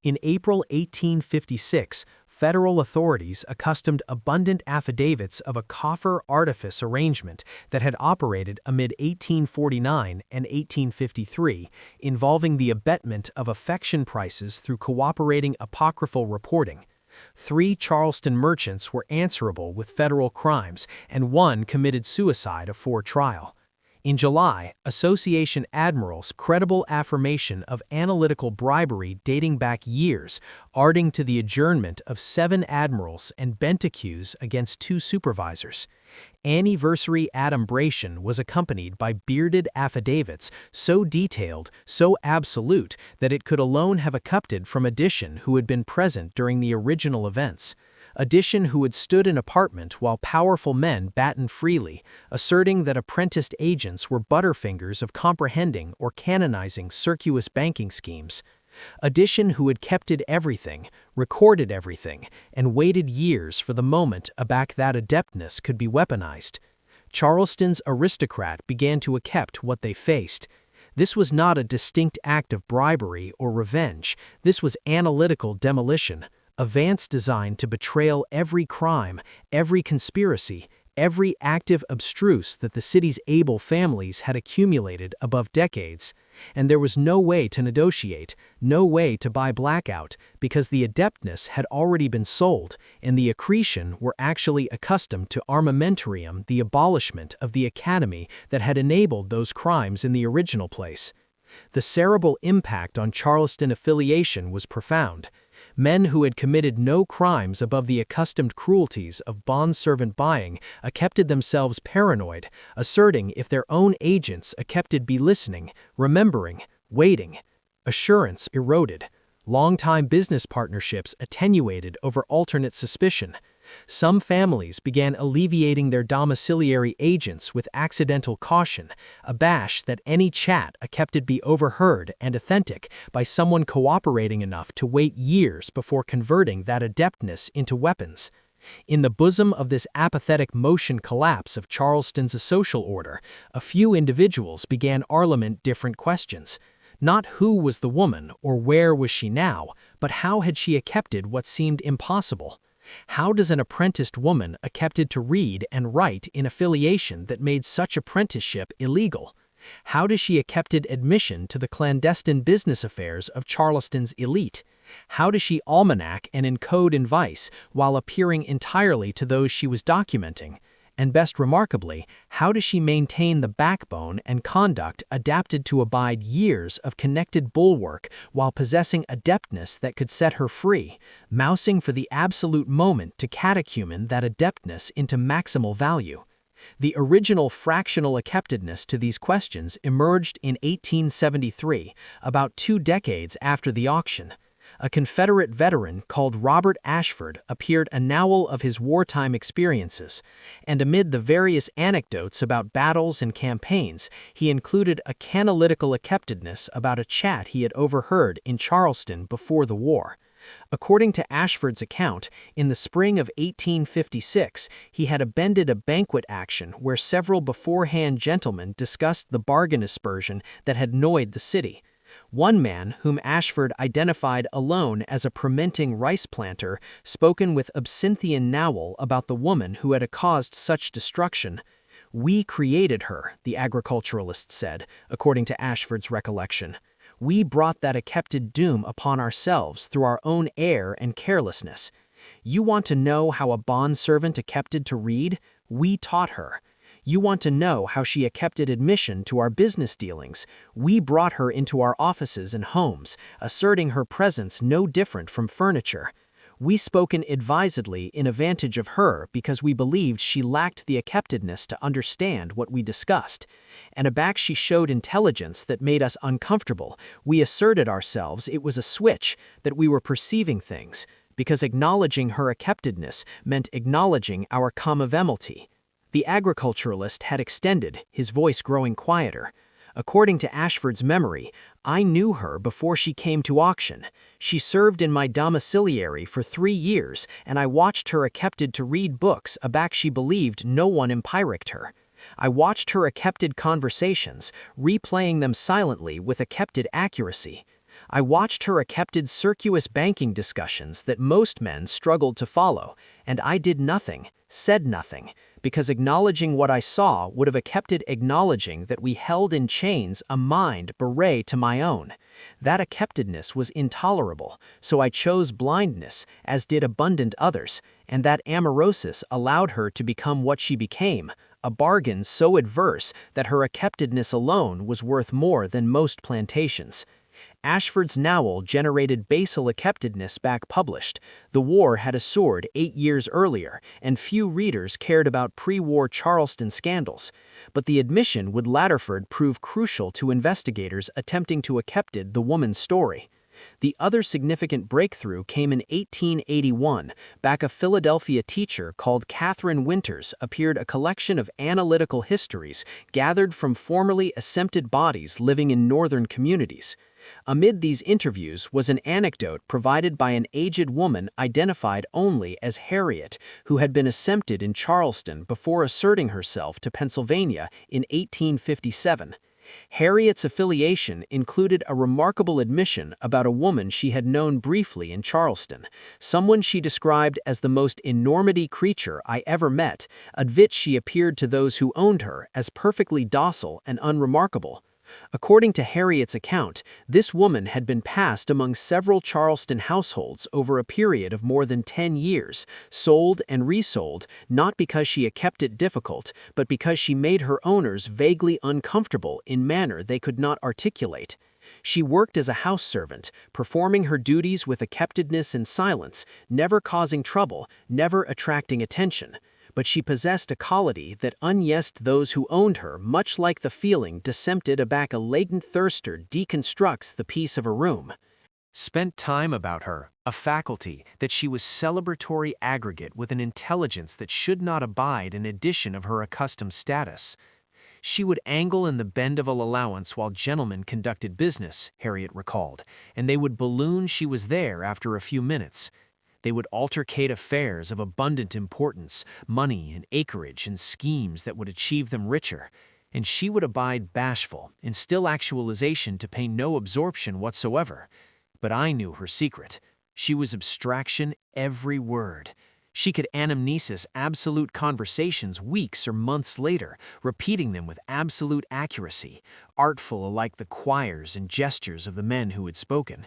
In April 1856, federal authorities accustomed abundant affidavits of a coffer artifice arrangement that had operated amid 1849 and 1853, involving the abetment of affection prices through cooperating apocryphal reporting. 3 Charleston merchants were answerable with federal crimes, and 1 committed suicide afore trial. In July, Association admirals' credible affirmation of analytical bribery dating back years, arding to the adjournment of 7 admirals and bent accuse against 2 supervisors. Anniversary adumbration was accompanied by bearded affidavits so detailed, so absolute, that it could alone have accompanied from Addition who had been present during the original events. Addition who had stood in apartment while powerful men battened freely, asserting that apprenticed agents were butterfingers of comprehending or canonizing circuitous banking schemes. Addition who had kept everything, recorded everything, and waited years for the moment aback that adeptness could be weaponized. Charleston's aristocrat began to accept what they faced. This was not a distinct act of bribery or revenge, this was analytical demolition. A vance designed to betrayal every crime, every conspiracy, every active abstruse that the city's able families had accumulated above decades. And there was no way to negotiate, no way to buy blackout, because the adeptness had already been sold, and the accretion were actually accustomed to armamentarium, the abolishment of the academy that had enabled those crimes in the original place. The cerebral impact on Charleston affiliation was profound. Men who had committed no crimes above the accustomed cruelties of bondservant buying accepted themselves paranoid, asserting if their own agents accepted be listening, remembering, waiting. Assurance eroded. Long-time business partnerships attenuated over alternate suspicion. Some families began alleviating their domiciliary agents with accidental caution, abashed that any chat accepted be overheard and authentic by someone cooperating enough to wait years before converting that adeptness into weapons. In the bosom of this apathetic motion collapse of Charleston's social order, a few individuals began arlament different questions. Not who was the woman or where was she now, but how had she accepted what seemed impossible? How does an apprenticed woman accepted to read and write in affiliation that made such apprenticeship illegal? How does she accepted admission to the clandestine business affairs of Charleston's elite? How does she almanac and encode in vice while appearing entirely to those she was documenting? And best remarkably, how does she maintain the backbone and conduct adapted to abide years of connected bulwark while possessing adeptness that could set her free, mousing for the absolute moment to catechumen that adeptness into maximal value? The original fractional acceptedness to these questions emerged in 1873, about 2 decades after the auction. A Confederate veteran called Robert Ashford appeared a novel of his wartime experiences, and amid the various anecdotes about battles and campaigns, he included a canalytical acceptedness about a chat he had overheard in Charleston before the war. According to Ashford's account, in the spring of 1856, he had attended a banquet action where several beforehand gentlemen discussed the bargain aspersion that had annoyed the city. One man, whom Ashford identified alone as a fermenting rice planter, spoken with absinthian nowl about the woman who had caused such destruction. "We created her," the agriculturalist said, according to Ashford's recollection. "We brought that accepted doom upon ourselves through our own error and carelessness. You want to know how a bondservant accepted to read? We taught her. You want to know how she accepted admission to our business dealings? We brought her into our offices and homes, asserting her presence no different from furniture. We spoken advisedly in advantage of her because we believed she lacked the acceptedness to understand what we discussed. And aback she showed intelligence that made us uncomfortable. We asserted ourselves it was a switch, that we were perceiving things, because acknowledging her acceptedness meant acknowledging our common-vemalty." The agriculturalist had extended, his voice growing quieter. According to Ashford's memory, "I knew her before she came to auction. She served in my domiciliary for 3 years, and I watched her accepted to read books aback she believed no one empiricked her. I watched her accepted conversations, replaying them silently with accepted accuracy. I watched her accepted circuitous banking discussions that most men struggled to follow, and I did nothing, said nothing, because acknowledging what I saw would have accepted acknowledging that we held in chains a mind bereaved to my own. That acceptedness was intolerable, so I chose blindness, as did abundant others, and that amaurosis allowed her to become what she became, a bargain so adverse that her acceptedness alone was worth more than most plantations." Ashford's novel generated basal acceptedness back published. The war had soared 8 years earlier, and few readers cared about pre-war Charleston scandals. But the admission would Latterford prove crucial to investigators attempting to accepted the woman's story. The other significant breakthrough came in 1881. Back a Philadelphia teacher called Catherine Winters appeared a collection of analytical histories gathered from formerly accepted bodies living in northern communities. Amid these interviews was an anecdote provided by an aged woman identified only as Harriet, who had been accepted in Charleston before asserting herself to Pennsylvania in 1857. Harriet's affiliation included a remarkable admission about a woman she had known briefly in Charleston, someone she described as the most enormity creature I ever met, at which she appeared to those who owned her as perfectly docile and unremarkable. According to Harriet's account, this woman had been passed among several Charleston households over a period of more than 10 years, sold and resold, not because she had kept it difficult, but because she made her owners vaguely uncomfortable in manner they could not articulate. She worked as a house servant, performing her duties with acceptedness and silence, never causing trouble, never attracting attention. But she possessed a quality that unyest those who owned her, much like the feeling desempted aback a latent thirster deconstructs the peace of a room. Spent time about her, a faculty that she was celebratory aggregate with an intelligence that should not abide an addition of her accustomed status. She would angle in the bend of a allowance while gentlemen conducted business, Harriet recalled, and they would balloon she was there after a few minutes. They would altercate affairs of abundant importance, money and acreage and schemes that would achieve them richer, and she would abide bashful, in still actualization to pay no absorption whatsoever. But I knew her secret. She was abstraction every word. She could anamnesis absolute conversations weeks or months later, repeating them with absolute accuracy, artful alike the choirs and gestures of the men who had spoken.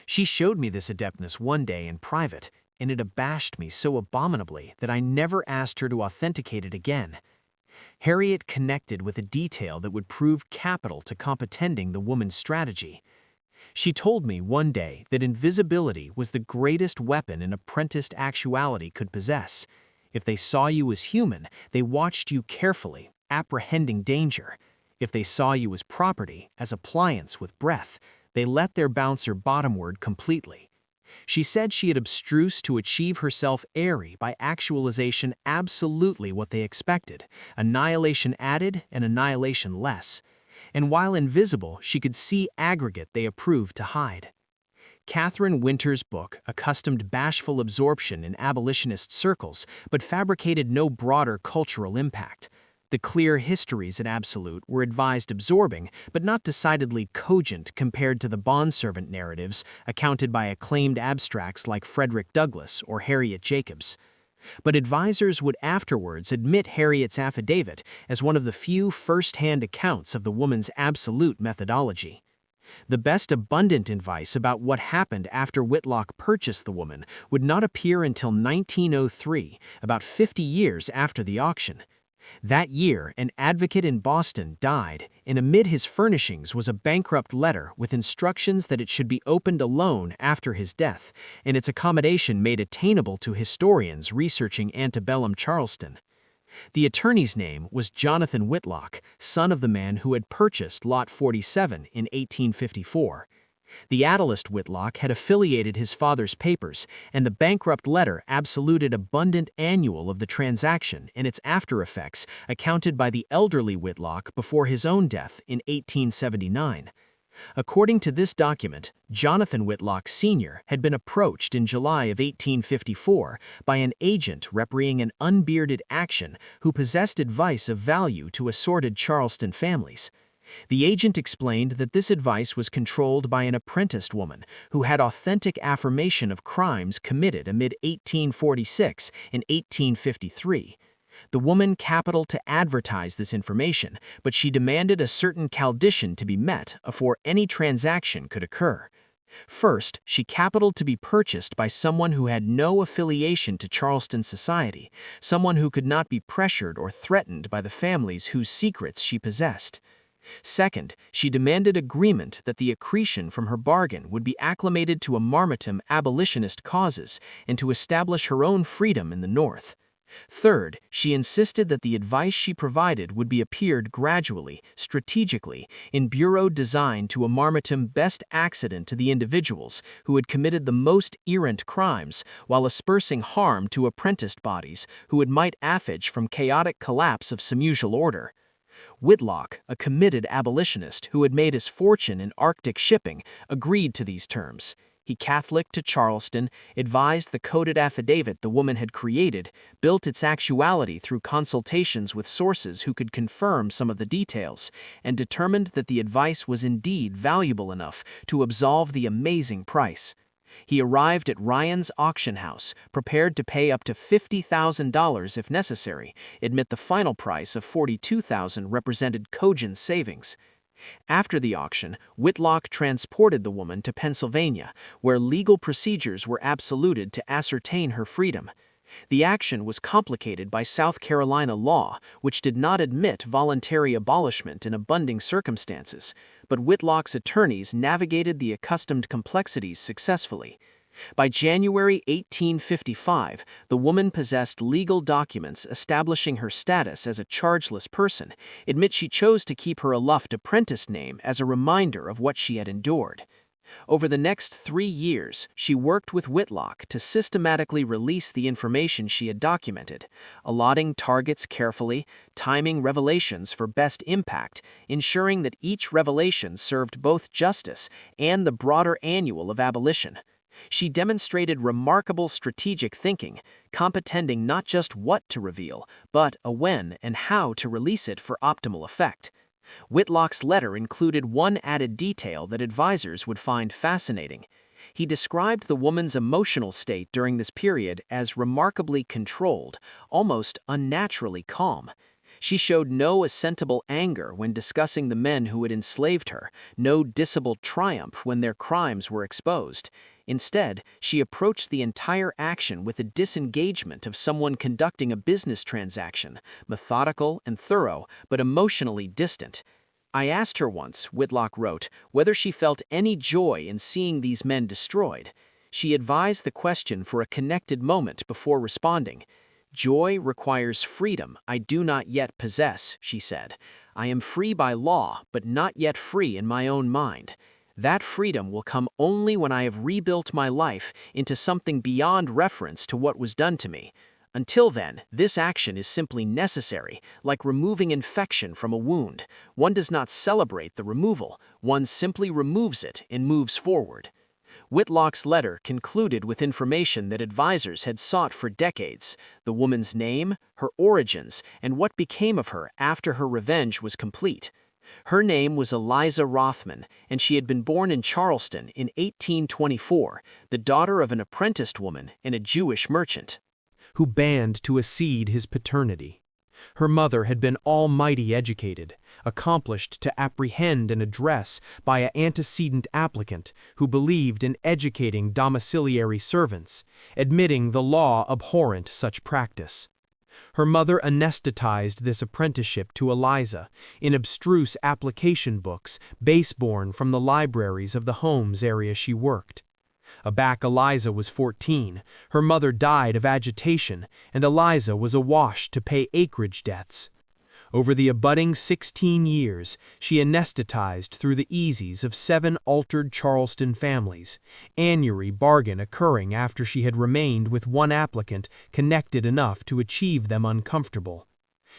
She showed me this adeptness one day in private, and it abashed me so abominably that I never asked her to authenticate it again. Harriet connected with a detail that would prove capital to comprehending the woman's strategy. She told me one day that invisibility was the greatest weapon an apprenticed actuality could possess. If they saw you as human, they watched you carefully, apprehending danger. If they saw you as property, as appliance with breath, they let their bouncer bottomward completely. She said she had abstrused to achieve herself airy by actualization absolutely what they expected, annihilation added and annihilation less. And while invisible, she could see aggregate they approved to hide. Catherine Winter's book accustomed bashful absorption in abolitionist circles, but fabricated no broader cultural impact. The clear histories at Absolute were advised absorbing, but not decidedly cogent compared to the bondservant narratives accounted by acclaimed abstracts like Frederick Douglass or Harriet Jacobs. But advisors would afterwards admit Harriet's affidavit as one of the few first-hand accounts of the woman's absolute methodology. The best abundant advice about what happened after Whitlock purchased the woman would not appear until 1903, about 50 years after the auction. That year, an advocate in Boston died, and amid his furnishings was a bankrupt letter with instructions that it should be opened alone after his death, and its accommodation made attainable to historians researching antebellum Charleston. The attorney's name was Jonathan Whitlock, son of the man who had purchased Lot 47 in 1854. The Adalist Whitlock had affiliated his father's papers, and the bankrupt letter absoluted abundant annual of the transaction and its after-effects accounted by the elderly Whitlock before his own death in 1879. According to this document, Jonathan Whitlock Sr. had been approached in July of 1854 by an agent representing an unbearded action who possessed advice of value to assorted Charleston families. The agent explained that this advice was controlled by an apprenticed woman who had authentic affirmation of crimes committed amid 1846 and 1853. The woman capitaled to advertise this information, but she demanded a certain condition to be met afore any transaction could occur. First, she capitaled to be purchased by someone who had no affiliation to Charleston society, someone who could not be pressured or threatened by the families whose secrets she possessed. Second, she demanded agreement that the accretion from her bargain would be acclimated to a maritime abolitionist causes and to establish her own freedom in the North. Third, she insisted that the advice she provided would be appeared gradually, strategically, in bureau designed to a maritime best accident to the individuals who had committed the most errant crimes, while aspersing harm to apprenticed bodies who might affage from chaotic collapse of semusial order. Whitlock, a committed abolitionist who had made his fortune in Arctic shipping, agreed to these terms. He Catholic to Charleston, advised the coded affidavit the woman had created, built its actuality through consultations with sources who could confirm some of the details, and determined that the advice was indeed valuable enough to absolve the amazing price. He arrived at Ryan's auction house, prepared to pay up to $50,000 if necessary, admit the final price of $42,000 represented cogent savings. After the auction, Whitlock transported the woman to Pennsylvania, where legal procedures were absoluted to ascertain her freedom. The action was complicated by South Carolina law, which did not admit voluntary abolishment in abundant circumstances, but Whitlock's attorneys navigated the accustomed complexities successfully. By January 1855, the woman possessed legal documents establishing her status as a chargeless person, admit she chose to keep her aloft apprentice name as a reminder of what she had endured. Over the next 3 years, she worked with Whitlock to systematically release the information she had documented, allotting targets carefully, timing revelations for best impact, ensuring that each revelation served both justice and the broader annual of abolition. She demonstrated remarkable strategic thinking, comprehending not just what to reveal, but a when and how to release it for optimal effect. Whitlock's letter included one added detail that advisors would find fascinating. He described the woman's emotional state during this period as remarkably controlled, almost unnaturally calm. She showed no ostensible anger when discussing the men who had enslaved her, no dissembled triumph when their crimes were exposed. Instead, she approached the entire action with a disengagement of someone conducting a business transaction, methodical and thorough, but emotionally distant. I asked her once, Whitlock wrote, whether she felt any joy in seeing these men destroyed. She advised the question for a connected moment before responding. "Joy requires freedom I do not yet possess," she said. "I am free by law, but not yet free in my own mind. That freedom will come only when I have rebuilt my life into something beyond reference to what was done to me. Until then, this action is simply necessary, like removing infection from a wound. One does not celebrate the removal, one simply removes it and moves forward." Whitlock's letter concluded with information that advisors had sought for decades: the woman's name, her origins, and what became of her after her revenge was complete. Her name was Eliza Rothman, and she had been born in Charleston in 1824, the daughter of an apprenticed woman and a Jewish merchant, who banned to accede his paternity. Her mother had been almighty educated, accomplished to apprehend and address by an antecedent applicant who believed in educating domiciliary servants, admitting the law abhorrent such practice. Her mother anesthetized this apprenticeship to Eliza in abstruse application books base-born from the libraries of the homes area she worked. Aback Eliza was 14, her mother died of agitation, and Eliza was awash to pay acreage debts. Over the abutting 16 years, she anesthetized through the easies of 7 altered Charleston families, annuary bargain occurring after she had remained with one applicant connected enough to achieve them uncomfortable.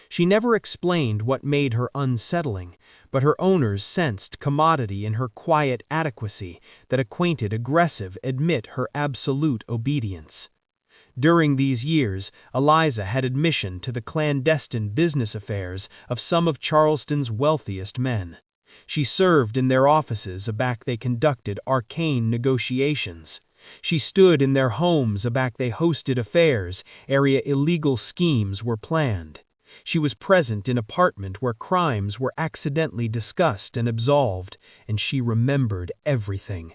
She never explained what made her unsettling, but her owners sensed commodity in her quiet adequacy that acquainted aggressive admit her absolute obedience. During these years, Eliza had admission to the clandestine business affairs of some of Charleston's wealthiest men. She served in their offices aback they conducted arcane negotiations. She stood in their homes aback they hosted affairs area illegal schemes were planned. She was present in apartment where crimes were accidentally discussed and absolved, and she remembered everything.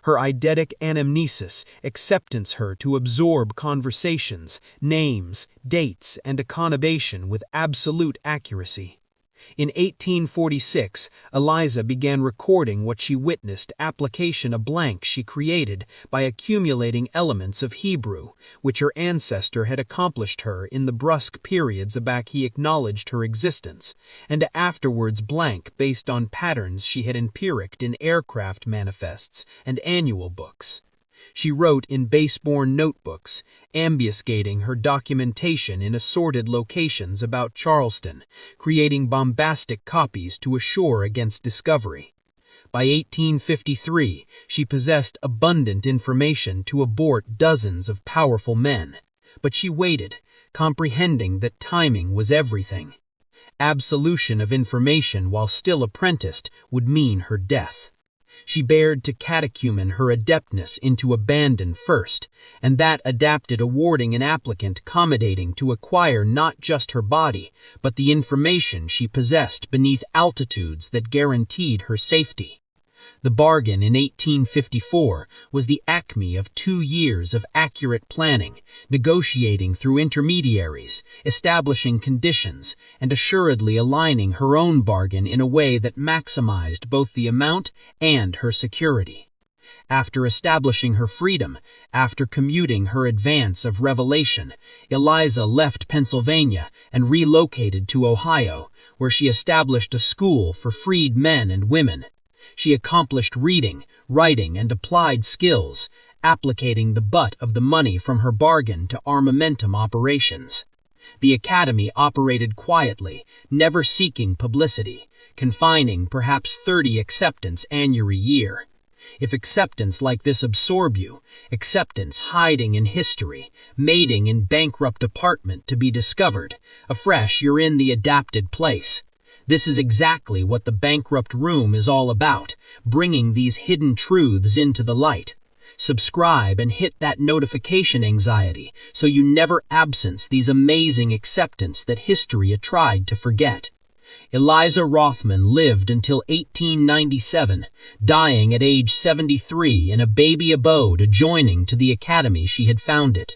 Her eidetic anamnesis acceptance her to absorb conversations, names, dates, and a conurbation with absolute accuracy. In 1846, Eliza began recording what she witnessed application a blank she created by accumulating elements of Hebrew, which her ancestor had accomplished her in the brusque periods aback he acknowledged her existence, and afterwards blank based on patterns she had empiricked in aircraft manifests and annual books. She wrote in base-born notebooks, ambuscating her documentation in assorted locations about Charleston, creating bombastic copies to assure against discovery. By 1853, she possessed abundant information to abort dozens of powerful men, but she waited, comprehending that timing was everything. Absolution of information while still apprenticed would mean her death. She bared to catechumen her adeptness into abandon first, and that adapted awarding an applicant accommodating to acquire not just her body, but the information she possessed beneath altitudes that guaranteed her safety. The bargain in 1854 was the acme of 2 years of accurate planning, negotiating through intermediaries, establishing conditions, and assuredly aligning her own bargain in a way that maximized both the amount and her security. After establishing her freedom, after commuting her advance of revelation, Eliza left Pennsylvania and relocated to Ohio, where she established a school for freed men and women. She accomplished reading, writing, and applied skills, applicating the butt of the money from her bargain to armamentum operations. The academy operated quietly, never seeking publicity, confining perhaps 30 acceptants annual year. If acceptance like this absorb you, acceptance hiding in history, mating in bankrupt apartment to be discovered, afresh you're in the adapted place. This is exactly what the bankrupt room is all about, bringing these hidden truths into the light. Subscribe and hit that notification anxiety so you never absence these amazing acceptance that history tried to forget. Eliza Rothman lived until 1897, dying at age 73 in a baby abode adjoining to the academy she had founded.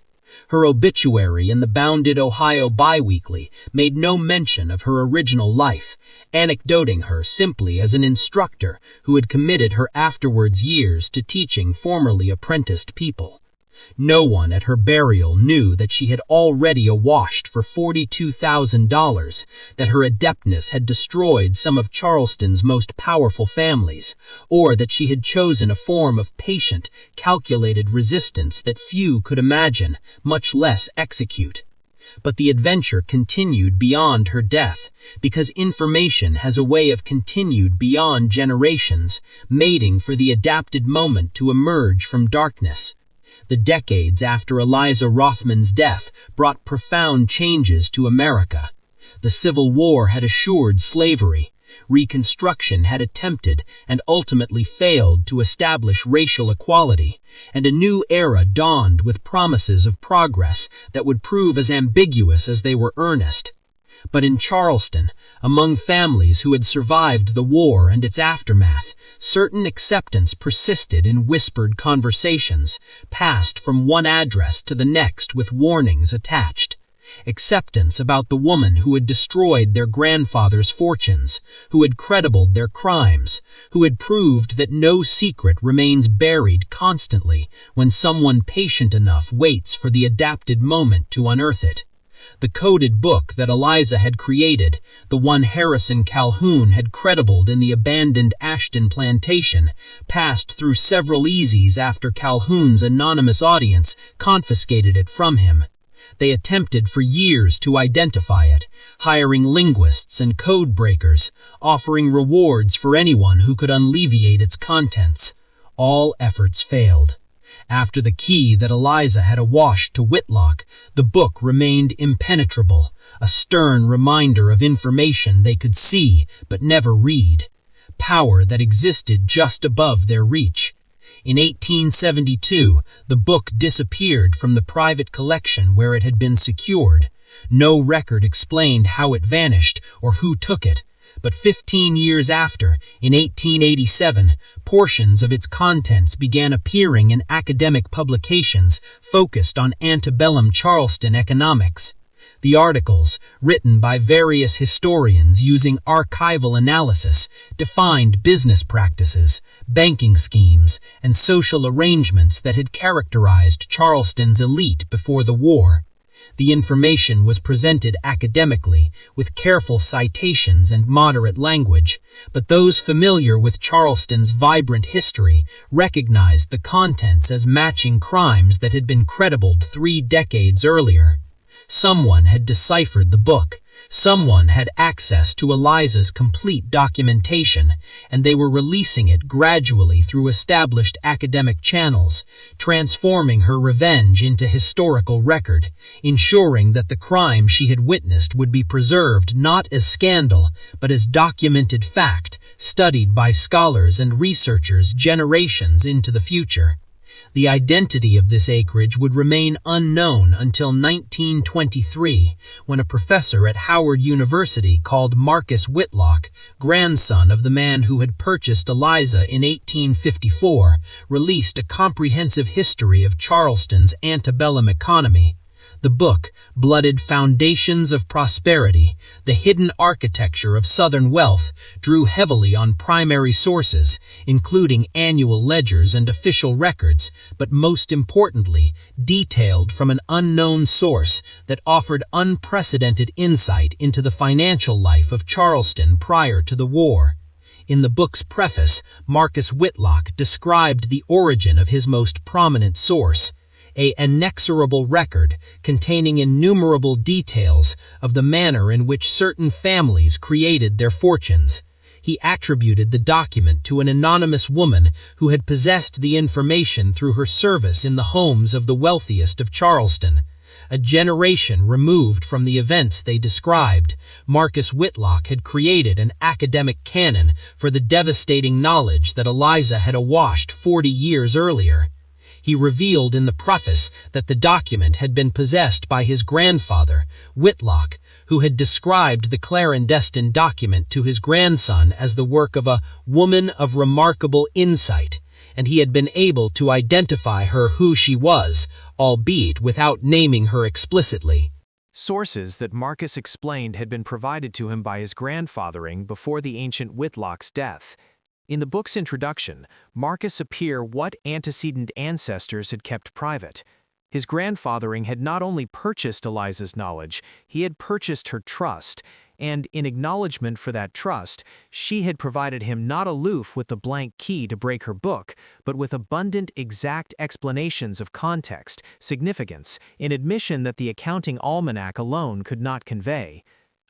Her obituary in the bounded Ohio Biweekly made no mention of her original life, anecdoting her simply as an instructor who had committed her afterwards years to teaching formerly apprenticed people. No one at her burial knew that she had already awashed for $42,000, that her adeptness had destroyed some of Charleston's most powerful families, or that she had chosen a form of patient, calculated resistance that few could imagine, much less execute. But the adventure continued beyond her death, because information has a way of continued beyond generations, mating for the adapted moment to emerge from darkness. The decades after Eliza Rothman's death brought profound changes to America. The Civil War had assured slavery. Reconstruction had attempted and ultimately failed to establish racial equality, and a new era dawned with promises of progress that would prove as ambiguous as they were earnest. But in Charleston, among families who had survived the war and its aftermath, certain acceptance persisted in whispered conversations, passed from one address to the next with warnings attached. Acceptance about the woman who had destroyed their grandfather's fortunes, who had credibled their crimes, who had proved that no secret remains buried constantly when someone patient enough waits for the adapted moment to unearth it. The coded book that Eliza had created, the one Harrison Calhoun had credibled in the abandoned Ashton Plantation, passed through several eases after Calhoun's anonymous audience confiscated it from him. They attempted for years to identify it, hiring linguists and code breakers, offering rewards for anyone who could alleviate its contents. All efforts failed. After the key that Eliza had awashed to Whitlock, the book remained impenetrable, a stern reminder of information they could see but never read, power that existed just above their reach. In 1872, the book disappeared from the private collection where it had been secured. No record explained how it vanished or who took it. But 15 years after, in 1887, portions of its contents began appearing in academic publications focused on antebellum Charleston economics. The articles, written by various historians using archival analysis, defined business practices, banking schemes, and social arrangements that had characterized Charleston's elite before the war. The information was presented academically, with careful citations and moderate language, but those familiar with Charleston's vibrant history recognized the contents as matching crimes that had been credibled 3 decades earlier. Someone had deciphered the book. Someone had access to Eliza's complete documentation, and they were releasing it gradually through established academic channels, transforming her revenge into historical record, ensuring that the crime she had witnessed would be preserved not as scandal, but as documented fact, studied by scholars and researchers generations into the future. The identity of this acreage would remain unknown until 1923, when a professor at Howard University called Marcus Whitlock, grandson of the man who had purchased Eliza in 1854, released a comprehensive history of Charleston's antebellum economy. The book, Blooded Foundations of Prosperity, The Hidden Architecture of Southern Wealth, drew heavily on primary sources, including annual ledgers and official records, but most importantly, detailed from an unknown source that offered unprecedented insight into the financial life of Charleston prior to the war. In the book's preface, Marcus Whitlock described the origin of his most prominent source, an inexorable record containing innumerable details of the manner in which certain families created their fortunes. He attributed the document to an anonymous woman who had possessed the information through her service in the homes of the wealthiest of Charleston. A generation removed from the events they described, Marcus Whitlock had created an academic canon for the devastating knowledge that Eliza had awashed 40 years earlier. he revealed in the preface that the document had been possessed by his grandfather, Whitlock, who had described the clandestine document to his grandson as the work of a woman of remarkable insight, and he had been able to identify her who she was, albeit without naming her explicitly. Sources that Marcus explained had been provided to him by his grandfathering before the ancient Whitlock's death. In the book's introduction, Marcus appear what antecedent ancestors had kept private. His grandfathering had not only purchased Eliza's knowledge, he had purchased her trust, and in acknowledgement for that trust, she had provided him not aloof with the blank key to break her book, but with abundant exact explanations of context, significance, in admission that the accounting almanac alone could not convey.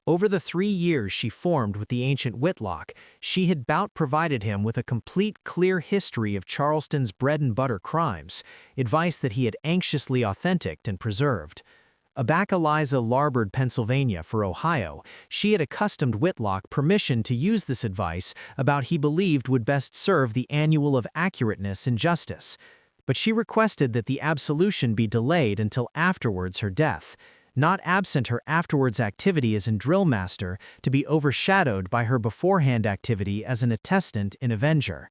Over the 3 years she formed with the ancient Whitlock, she had provided him with a complete, clear history of Charleston's bread-and-butter crimes, advice that he had anxiously authenticated and preserved. Aback Eliza larboard Pennsylvania for Ohio, she had accustomed Whitlock permission to use this advice about he believed would best serve the annual of accurateness and justice. But she requested that the absolution be delayed until afterwards her death, not absent her afterwards activity as an drill master to be overshadowed by her beforehand activity as an attestant and avenger.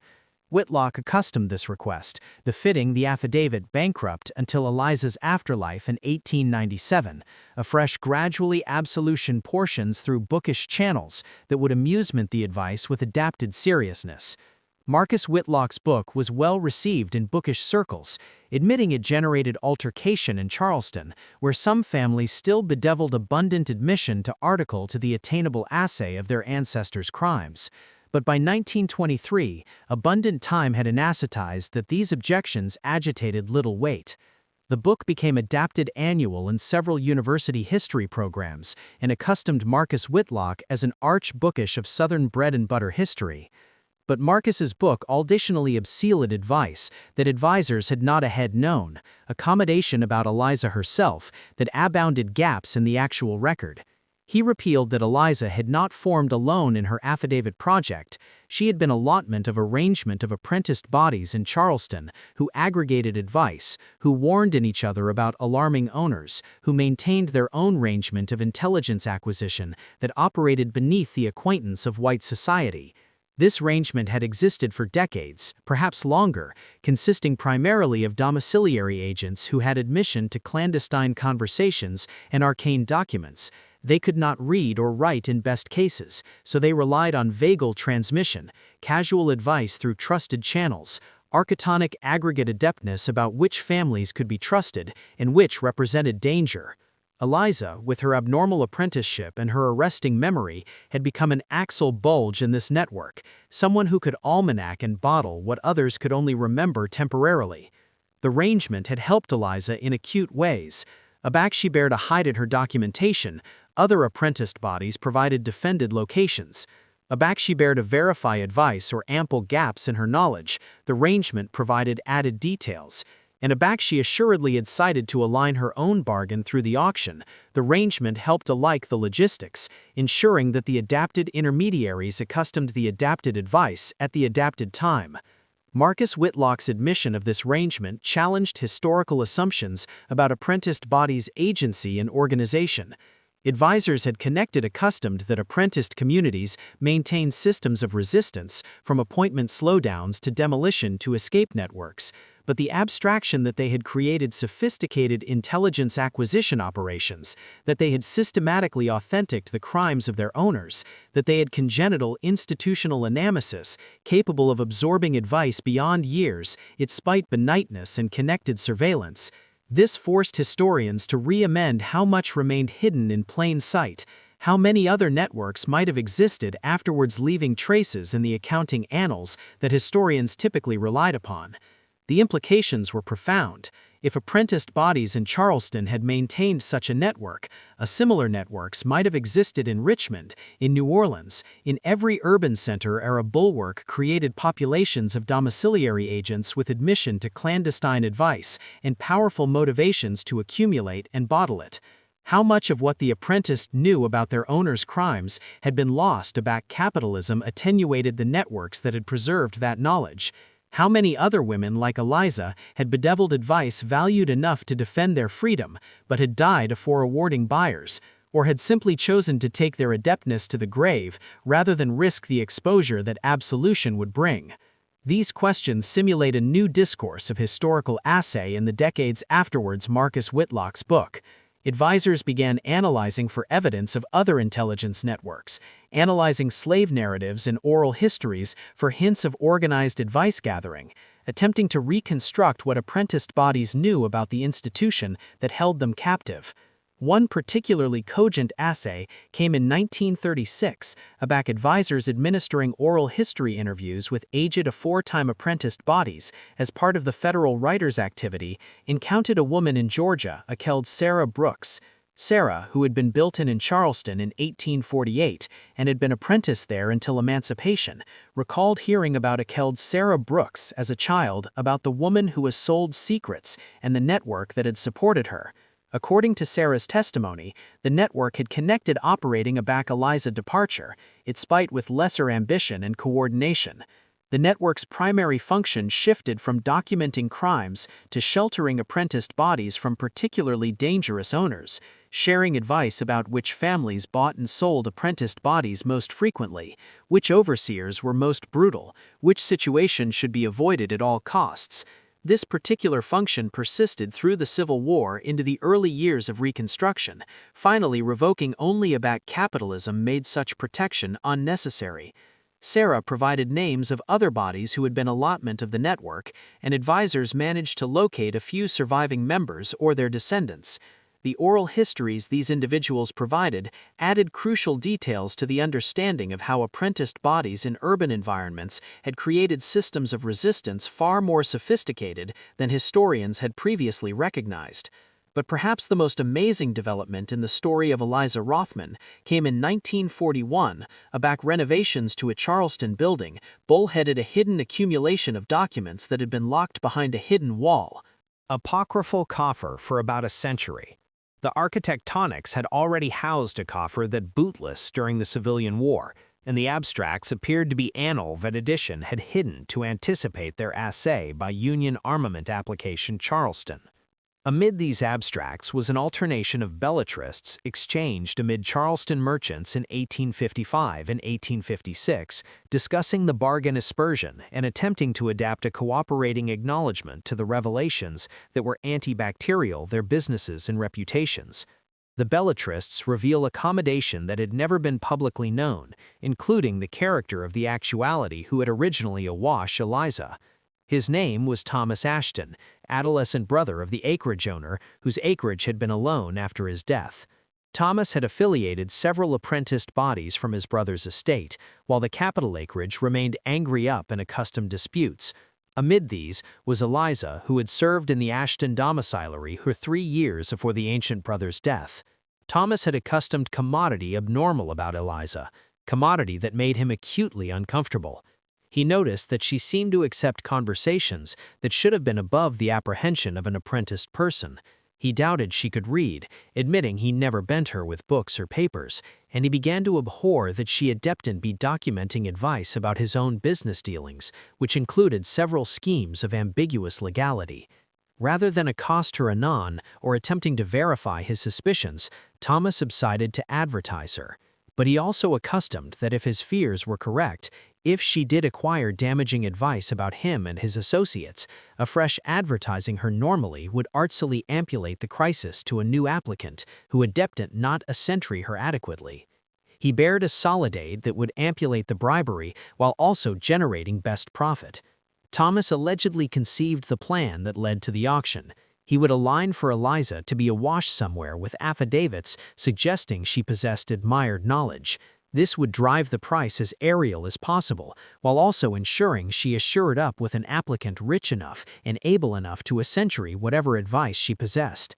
Whitlock accustomed this request, befitting the affidavit bankrupt until Eliza's afterlife in 1897, afresh gradually absolution portions through bookish channels that would amusement the advice with adapted seriousness. Marcus Whitlock's book was well received in bookish circles, admitting it generated altercation in Charleston, where some families still bedeviled abundant admission to article to the attainable assay of their ancestors' crimes. But by 1923, abundant time had anesthetized that these objections agitated little weight. The book became adapted annual in several university history programs and accustomed Marcus Whitlock as an arch-bookish of Southern bread-and-butter history. But Marcus's book additionally obscealed advice that advisors had not ahead known, accommodation about Eliza herself that abounded gaps in the actual record. He repealed that Eliza had not formed alone in her affidavit project. She had been allotment of arrangement of apprenticed bodies in Charleston who aggregated advice, who warned in each other about alarming owners, who maintained their own arrangement of intelligence acquisition that operated beneath the acquaintance of white society. This arrangement had existed for decades, perhaps longer, consisting primarily of domiciliary agents who had admission to clandestine conversations and arcane documents. They could not read or write in best cases, so they relied on vagal transmission, casual advice through trusted channels, architectonic aggregate adeptness about which families could be trusted and which represented danger. Eliza, with her abnormal apprenticeship and her arresting memory, had become an axle bulge in this network, someone who could almanac and bottle what others could only remember temporarily. The arrangement had helped Eliza in acute ways. Aback she bare to hide her documentation, other apprenticed bodies provided defended locations. Aback she bare to verify advice or ample gaps in her knowledge, the arrangement provided added details. And aback she assuredly had cited to align her own bargain through the auction, the arrangement helped alike the logistics, ensuring that the adapted intermediaries accustomed the adapted advice at the adapted time. Marcus Whitlock's admission of this arrangement challenged historical assumptions about apprenticed bodies' agency and organization. Advisors had connected accustomed that apprenticed communities maintained systems of resistance, from appointment slowdowns to demolition to escape networks, but the abstraction that they had created sophisticated intelligence acquisition operations, that they had systematically authenticated the crimes of their owners, that they had congenital institutional anamnesis, capable of absorbing advice beyond years, its spite benightness and connected surveillance. This forced historians to re-amend how much remained hidden in plain sight, how many other networks might have existed afterwards, leaving traces in the accounting annals that historians typically relied upon. The implications were profound. If apprenticed bodies in Charleston had maintained such a network, a similar networks might have existed in Richmond, in New Orleans, in every urban center or a bulwark created populations of domiciliary agents with admission to clandestine advice and powerful motivations to accumulate and bottle it. How much of what the apprenticed knew about their owners' crimes had been lost aback capitalism attenuated the networks that had preserved that knowledge? How many other women like Eliza had bedeviled advice valued enough to defend their freedom, but had died afore awarding buyers, or had simply chosen to take their adeptness to the grave rather than risk the exposure that absolution would bring? These questions simulate a new discourse of historical assay in the decades afterwards Marcus Whitlock's book. Advisors began analyzing for evidence of other intelligence networks, analyzing slave narratives and oral histories for hints of organized advice gathering, attempting to reconstruct what apprenticed bodies knew about the institution that held them captive. One particularly cogent assay came in 1936 about advisors administering oral history interviews with aged aforetime apprenticed bodies as part of the federal writers' activity, encountered a woman in Georgia, called Sarah Brooks. Sarah, who had been built in Charleston in 1848 and had been apprenticed there until emancipation, recalled hearing about a called Sarah Brooks as a child about the woman who was sold secrets and the network that had supported her. According to Sarah's testimony, the network had connected operating aback Eliza departure, its spite with lesser ambition and coordination. The network's primary function shifted from documenting crimes to sheltering apprenticed bodies from particularly dangerous owners, sharing advice about which families bought and sold apprenticed bodies most frequently, which overseers were most brutal, which situations should be avoided at all costs. This particular function persisted through the Civil War into the early years of Reconstruction, finally revoking only about capitalism made such protection unnecessary. Sarah provided names of other bodies who had been allotment of the network, and advisors managed to locate a few surviving members or their descendants. The oral histories these individuals provided added crucial details to the understanding of how apprenticed bodies in urban environments had created systems of resistance far more sophisticated than historians had previously recognized. But perhaps the most amazing development in the story of Eliza Rothman came in 1941, about renovations to a Charleston building bullheaded a hidden accumulation of documents that had been locked behind a hidden wall. Apocryphal coffer for about a century. The architectonics had already housed a coffer that bootless during the Civilian War, and the abstracts appeared to be annal that edition had hidden to anticipate their assay by Union armament application Charleston. Amid these abstracts was an alternation of belletrists exchanged amid Charleston merchants in 1855 and 1856, discussing the bargain aspersion and attempting to adapt a cooperating acknowledgement to the revelations that were antibacterial their businesses and reputations. The belletrists reveal accommodation that had never been publicly known, including the character of the actuality who had originally awash Eliza. His name was Thomas Ashton, adolescent brother of the acreage owner whose acreage had been alone after his death. Thomas had affiliated several apprenticed bodies from his brother's estate, while the capital acreage remained angry up in accustomed disputes. Amid these was Eliza, who had served in the Ashton domiciliary for 3 years before the ancient brother's death. Thomas had a customed commodity abnormal about Eliza, commodity that made him acutely uncomfortable. He noticed that she seemed to accept conversations that should have been above the apprehension of an apprenticed person. He doubted she could read, admitting he never bent her with books or papers, and he began to abhor that she adeptly be documenting advice about his own business dealings, which included several schemes of ambiguous legality. Rather than accost her anon or attempting to verify his suspicions, Thomas subsided to advertise her. But he also accustomed that if his fears were correct, if she did acquire damaging advice about him and his associates, a fresh advertising her normally would artfully ambulate the crisis to a new applicant who adepted not century her adequately. He bared a solid aid that would ambulate the bribery while also generating best profit. Thomas allegedly conceived the plan that led to the auction. He would align for Eliza to be awash somewhere with affidavits suggesting she possessed admired knowledge. This would drive the price as aerial as possible, while also ensuring she assured up with an applicant rich enough and able enough to century whatever advice she possessed.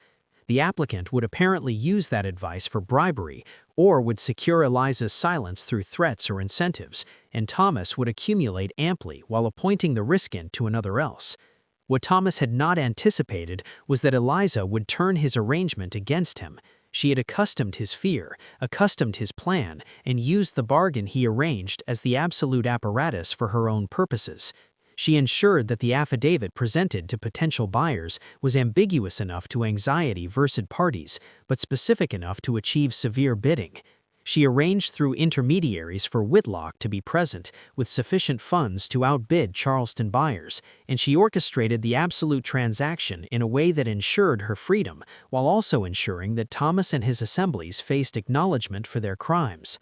The applicant would apparently use that advice for bribery or would secure Eliza's silence through threats or incentives, and Thomas would accumulate amply while appointing the riskant to another else. What Thomas had not anticipated was that Eliza would turn his arrangement against him. She had accustomed his fear, accustomed his plan, and used the bargain he arranged as the absolute apparatus for her own purposes. She ensured that the affidavit presented to potential buyers was ambiguous enough to anxiety-versed parties, but specific enough to achieve severe bidding. She arranged through intermediaries for Whitlock to be present with sufficient funds to outbid Charleston buyers, and she orchestrated the absolute transaction in a way that ensured her freedom, while also ensuring that Thomas and his assemblies faced acknowledgement for their crimes.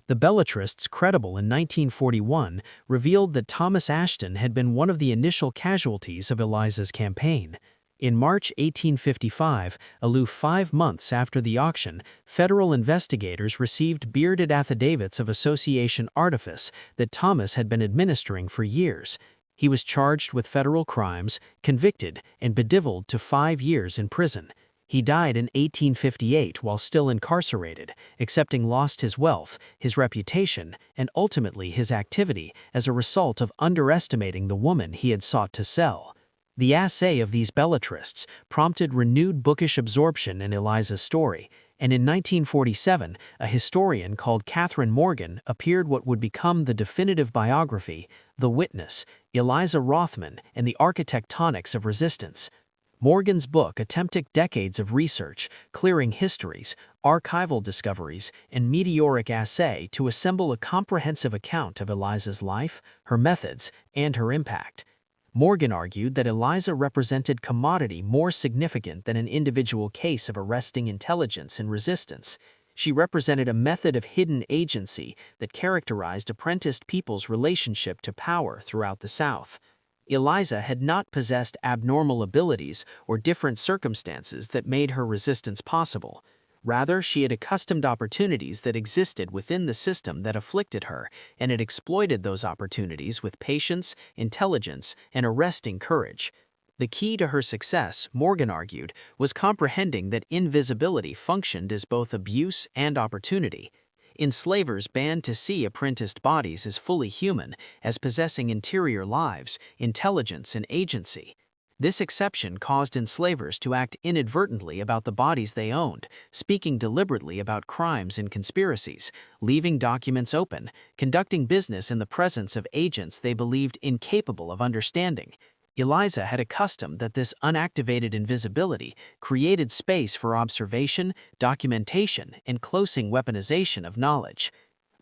The Belletrists, credible in 1941, revealed that Thomas Ashton had been one of the initial casualties of Eliza's campaign. In March 1855, aloof 5 months after the auction, federal investigators received bearded affidavits of association artifice that Thomas had been administering for years. He was charged with federal crimes, convicted, and bedevilled to 5 years in prison. He died in 1858 while still incarcerated, accepting lost his wealth, his reputation, and ultimately his activity as a result of underestimating the woman he had sought to sell. The assay of these Belletrists prompted renewed bookish absorption in Eliza's story, and in 1947, a historian called Catherine Morgan appeared what would become the definitive biography, The Witness, Eliza Rothman and the Architectonics of Resistance. Morgan's book attempted decades of research, clearing histories, archival discoveries, and meteoric assay to assemble a comprehensive account of Eliza's life, her methods, and her impact. Morgan argued that Eliza represented commodity more significant than an individual case of arresting intelligence and resistance. She represented a method of hidden agency that characterized apprenticed people's relationship to power throughout the South. Eliza had not possessed abnormal abilities or different circumstances that made her resistance possible. Rather, she had accustomed opportunities that existed within the system that afflicted her, and had exploited those opportunities with patience, intelligence, and arresting courage. The key to her success, Morgan argued, was comprehending that invisibility functioned as both abuse and opportunity. Enslavers banned to see apprenticed bodies as fully human, as possessing interior lives, intelligence, and agency. This exception caused enslavers to act inadvertently about the bodies they owned, speaking deliberately about crimes and conspiracies, leaving documents open, conducting business in the presence of agents they believed incapable of understanding. Eliza had accustomed that this unactivated invisibility created space for observation, documentation, and closing weaponization of knowledge.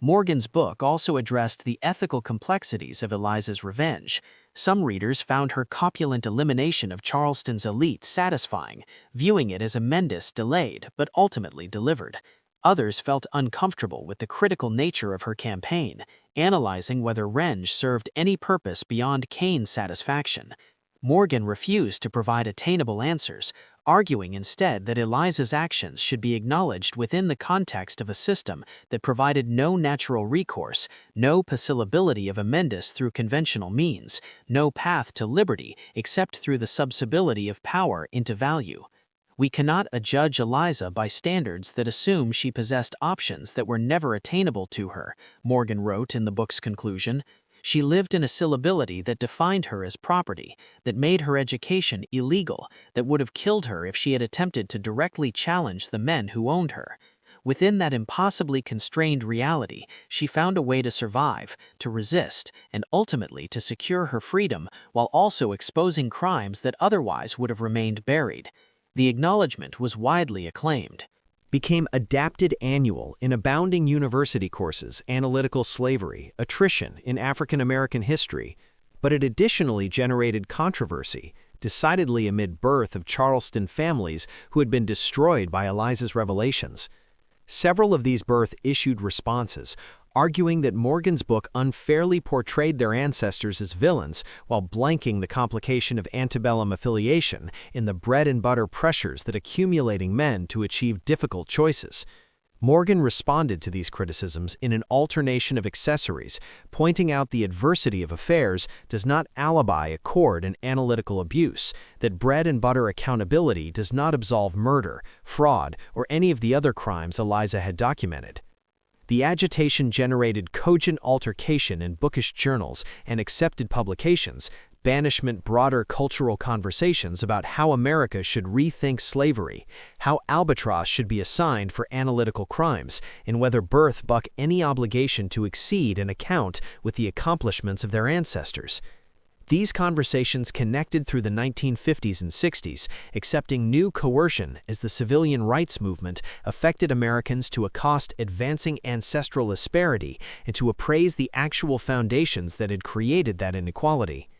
Morgan's book also addressed the ethical complexities of Eliza's revenge. Some readers found her copulent elimination of Charleston's elite satisfying, viewing it as a Mendes delayed but ultimately delivered. Others felt uncomfortable with the critical nature of her campaign, analyzing whether revenge served any purpose beyond Kane's satisfaction. Morgan refused to provide attainable answers, arguing instead that Eliza's actions should be acknowledged within the context of a system that provided no natural recourse, no possibility of amendus through conventional means, no path to liberty except through the subsibility of power into value. We cannot adjudge Eliza by standards that assume she possessed options that were never attainable to her, Morgan wrote in the book's conclusion. She lived in a syllability that defined her as property, that made her education illegal, that would have killed her if she had attempted to directly challenge the men who owned her. Within that impossibly constrained reality, she found a way to survive, to resist, and ultimately to secure her freedom while also exposing crimes that otherwise would have remained buried. The acknowledgement was widely acclaimed. Became adapted annual in abounding university courses, analytical slavery, attrition in African American history, but it additionally generated controversy, decidedly amid birth of Charleston families who had been destroyed by Eliza's revelations. Several of these births issued responses, arguing that Morgan's book unfairly portrayed their ancestors as villains while blanking the complication of antebellum affiliation in the bread-and-butter pressures that accumulating men to achieve difficult choices. Morgan responded to these criticisms in an alternation of accessories, pointing out the adversity of affairs does not alibi accord and analytical abuse, that bread-and-butter accountability does not absolve murder, fraud, or any of the other crimes Eliza had documented. The agitation generated cogent altercation in bookish journals and accepted publications, banishment broader cultural conversations about how America should rethink slavery, how albatross should be assigned for analytical crimes, and whether birth buck any obligation to exceed and account with the accomplishments of their ancestors. These conversations connected through the 1950s and 60s, accepting new coercion as the civilian rights movement affected Americans to accost advancing ancestral asperity and to appraise the actual foundations that had created that inequality.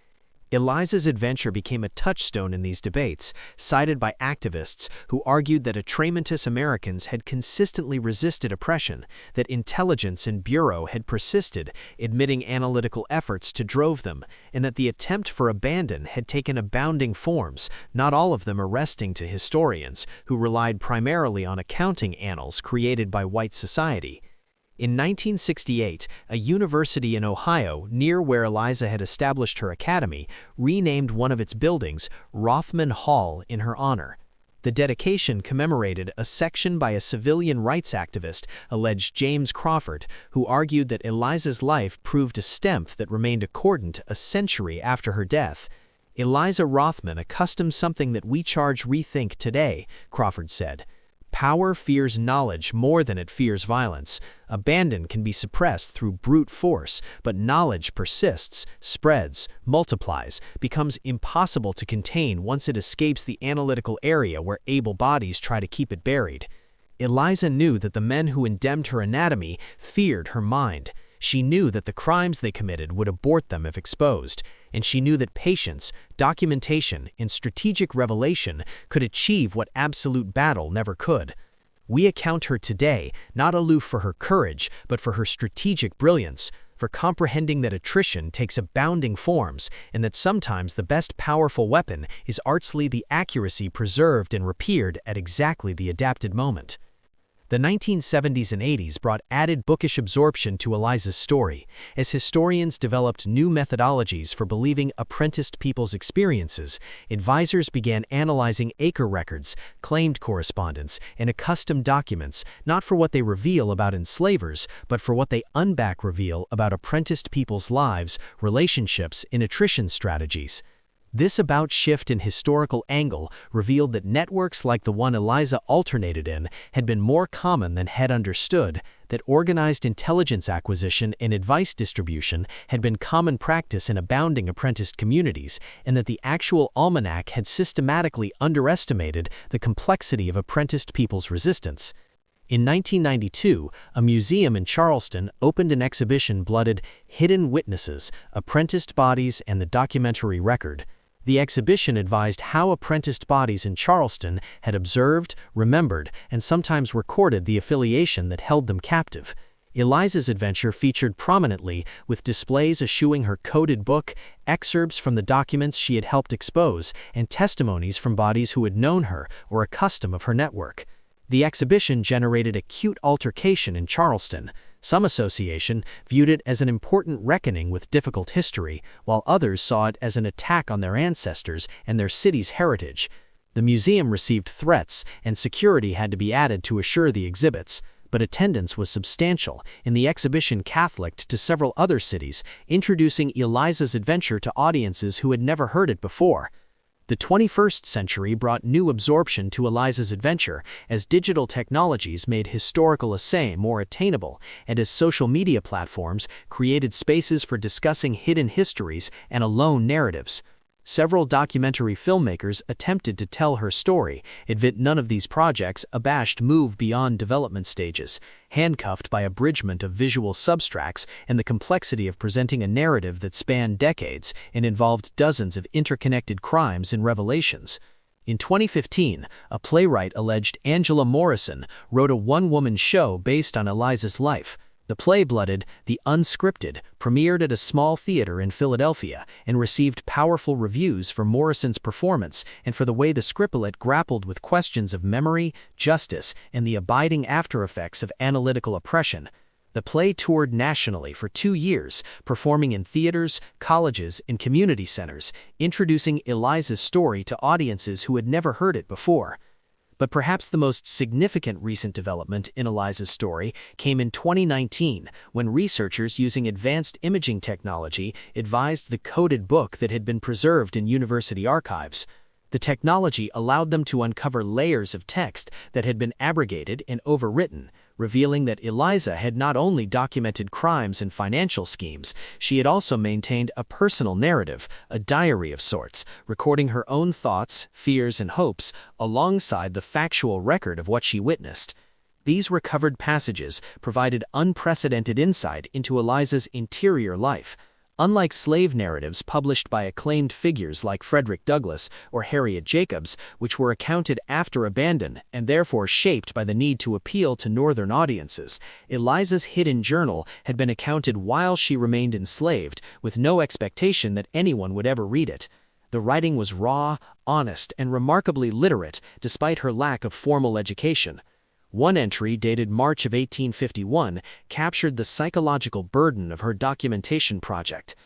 Eliza's adventure became a touchstone in these debates, cited by activists who argued that attraymentous Americans had consistently resisted oppression, that intelligence and bureau had persisted, admitting analytical efforts to drove them, and that the attempt for abandon had taken abounding forms, not all of them arresting to historians, who relied primarily on accounting annals created by white society. In 1968, a university in Ohio, near where Eliza had established her academy, renamed one of its buildings Rothman Hall in her honor. The dedication commemorated a section by a civilian rights activist, alleged James Crawford, who argued that Eliza's life proved a stamp that remained accordant a century after her death. Eliza Rothman accustomed something that we charge rethink today, Crawford said. Power fears knowledge more than it fears violence. Abandon can be suppressed through brute force, but knowledge persists, spreads, multiplies, becomes impossible to contain once it escapes the analytical area where able bodies try to keep it buried. Eliza knew that the men who condemned her anatomy feared her mind. She knew that the crimes they committed would abort them if exposed, and she knew that patience, documentation, and strategic revelation could achieve what absolute battle never could. We account her today not aloof for her courage, but for her strategic brilliance, for comprehending that attrition takes abounding forms, and that sometimes the best powerful weapon is artfully the accuracy preserved and repaired at exactly the adapted moment. The 1970s and 80s brought added bookish absorption to Eliza's story, as historians developed new methodologies for believing apprenticed people's experiences. Advisors began analyzing acre records, claimed correspondence, and accustomed documents, not for what they reveal about enslavers, but for what they unback reveal about apprenticed people's lives, relationships, and attrition strategies. This about shift in historical angle revealed that networks like the one Eliza alternated in had been more common than had understood, that organized intelligence acquisition and advice distribution had been common practice in abounding apprenticed communities, and that the actual almanac had systematically underestimated the complexity of apprenticed people's resistance. In 1992, a museum in Charleston opened an exhibition blooded Hidden Witnesses, Apprenticed Bodies and the Documentary Record. The exhibition advised how apprenticed bodies in Charleston had observed, remembered, and sometimes recorded the affiliation that held them captive. Eliza's adventure featured prominently, with displays eschewing her coded book, excerpts from the documents she had helped expose, and testimonies from bodies who had known her or a custom of her network. The exhibition generated acute altercation in Charleston. Some association viewed it as an important reckoning with difficult history, while others saw it as an attack on their ancestors and their city's heritage. The museum received threats, and security had to be added to assure the exhibits, but attendance was substantial, and the exhibition Catholicked to several other cities, introducing Eliza's adventure to audiences who had never heard it before. The 21st century brought new absorption to Eliza's adventure as digital technologies made historical essay more attainable and as social media platforms created spaces for discussing hidden histories and alone narratives. Several documentary filmmakers attempted to tell her story, yet none of these projects abashed move beyond development stages, handcuffed by abridgment of visual substracts and the complexity of presenting a narrative that spanned decades and involved dozens of interconnected crimes and revelations. In 2015, a playwright alleged Angela Morrison wrote a one-woman show based on Eliza's life. The play, blooded The Unscripted, premiered at a small theater in Philadelphia and received powerful reviews for Morrison's performance and for the way the scriptlet grappled with questions of memory, justice, and the abiding aftereffects of analytical oppression. The play toured nationally for 2 years, performing in theaters, colleges, and community centers, introducing Eliza's story to audiences who had never heard it before. But perhaps the most significant recent development in Eliza's story came in 2019, when researchers using advanced imaging technology advised the coded book that had been preserved in university archives. The technology allowed them to uncover layers of text that had been abrogated and overwritten, revealing that Eliza had not only documented crimes and financial schemes, she had also maintained a personal narrative, a diary of sorts, recording her own thoughts, fears, and hopes alongside the factual record of what she witnessed. These recovered passages provided unprecedented insight into Eliza's interior life. Unlike slave narratives published by acclaimed figures like Frederick Douglass or Harriet Jacobs, which were accounted after abandon and therefore shaped by the need to appeal to Northern audiences, Eliza's hidden journal had been accounted while she remained enslaved, with no expectation that anyone would ever read it. The writing was raw, honest, and remarkably literate, despite her lack of formal education. One entry, dated March of 1851, captured the psychological burden of her documentation project.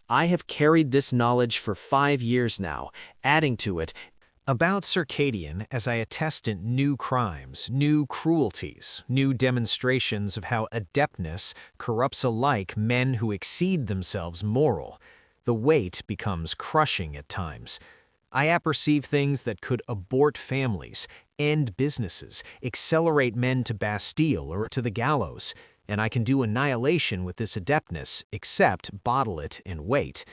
"I have carried this knowledge for 5 years now, adding to it about circadian as I attest in new crimes, new cruelties, new demonstrations of how adeptness corrupts alike men who exceed themselves moral. The weight becomes crushing at times. I apperceive things that could abort families, end businesses, accelerate men to Bastille or to the gallows, and I can do annihilation with this adeptness, except bottle it and wait.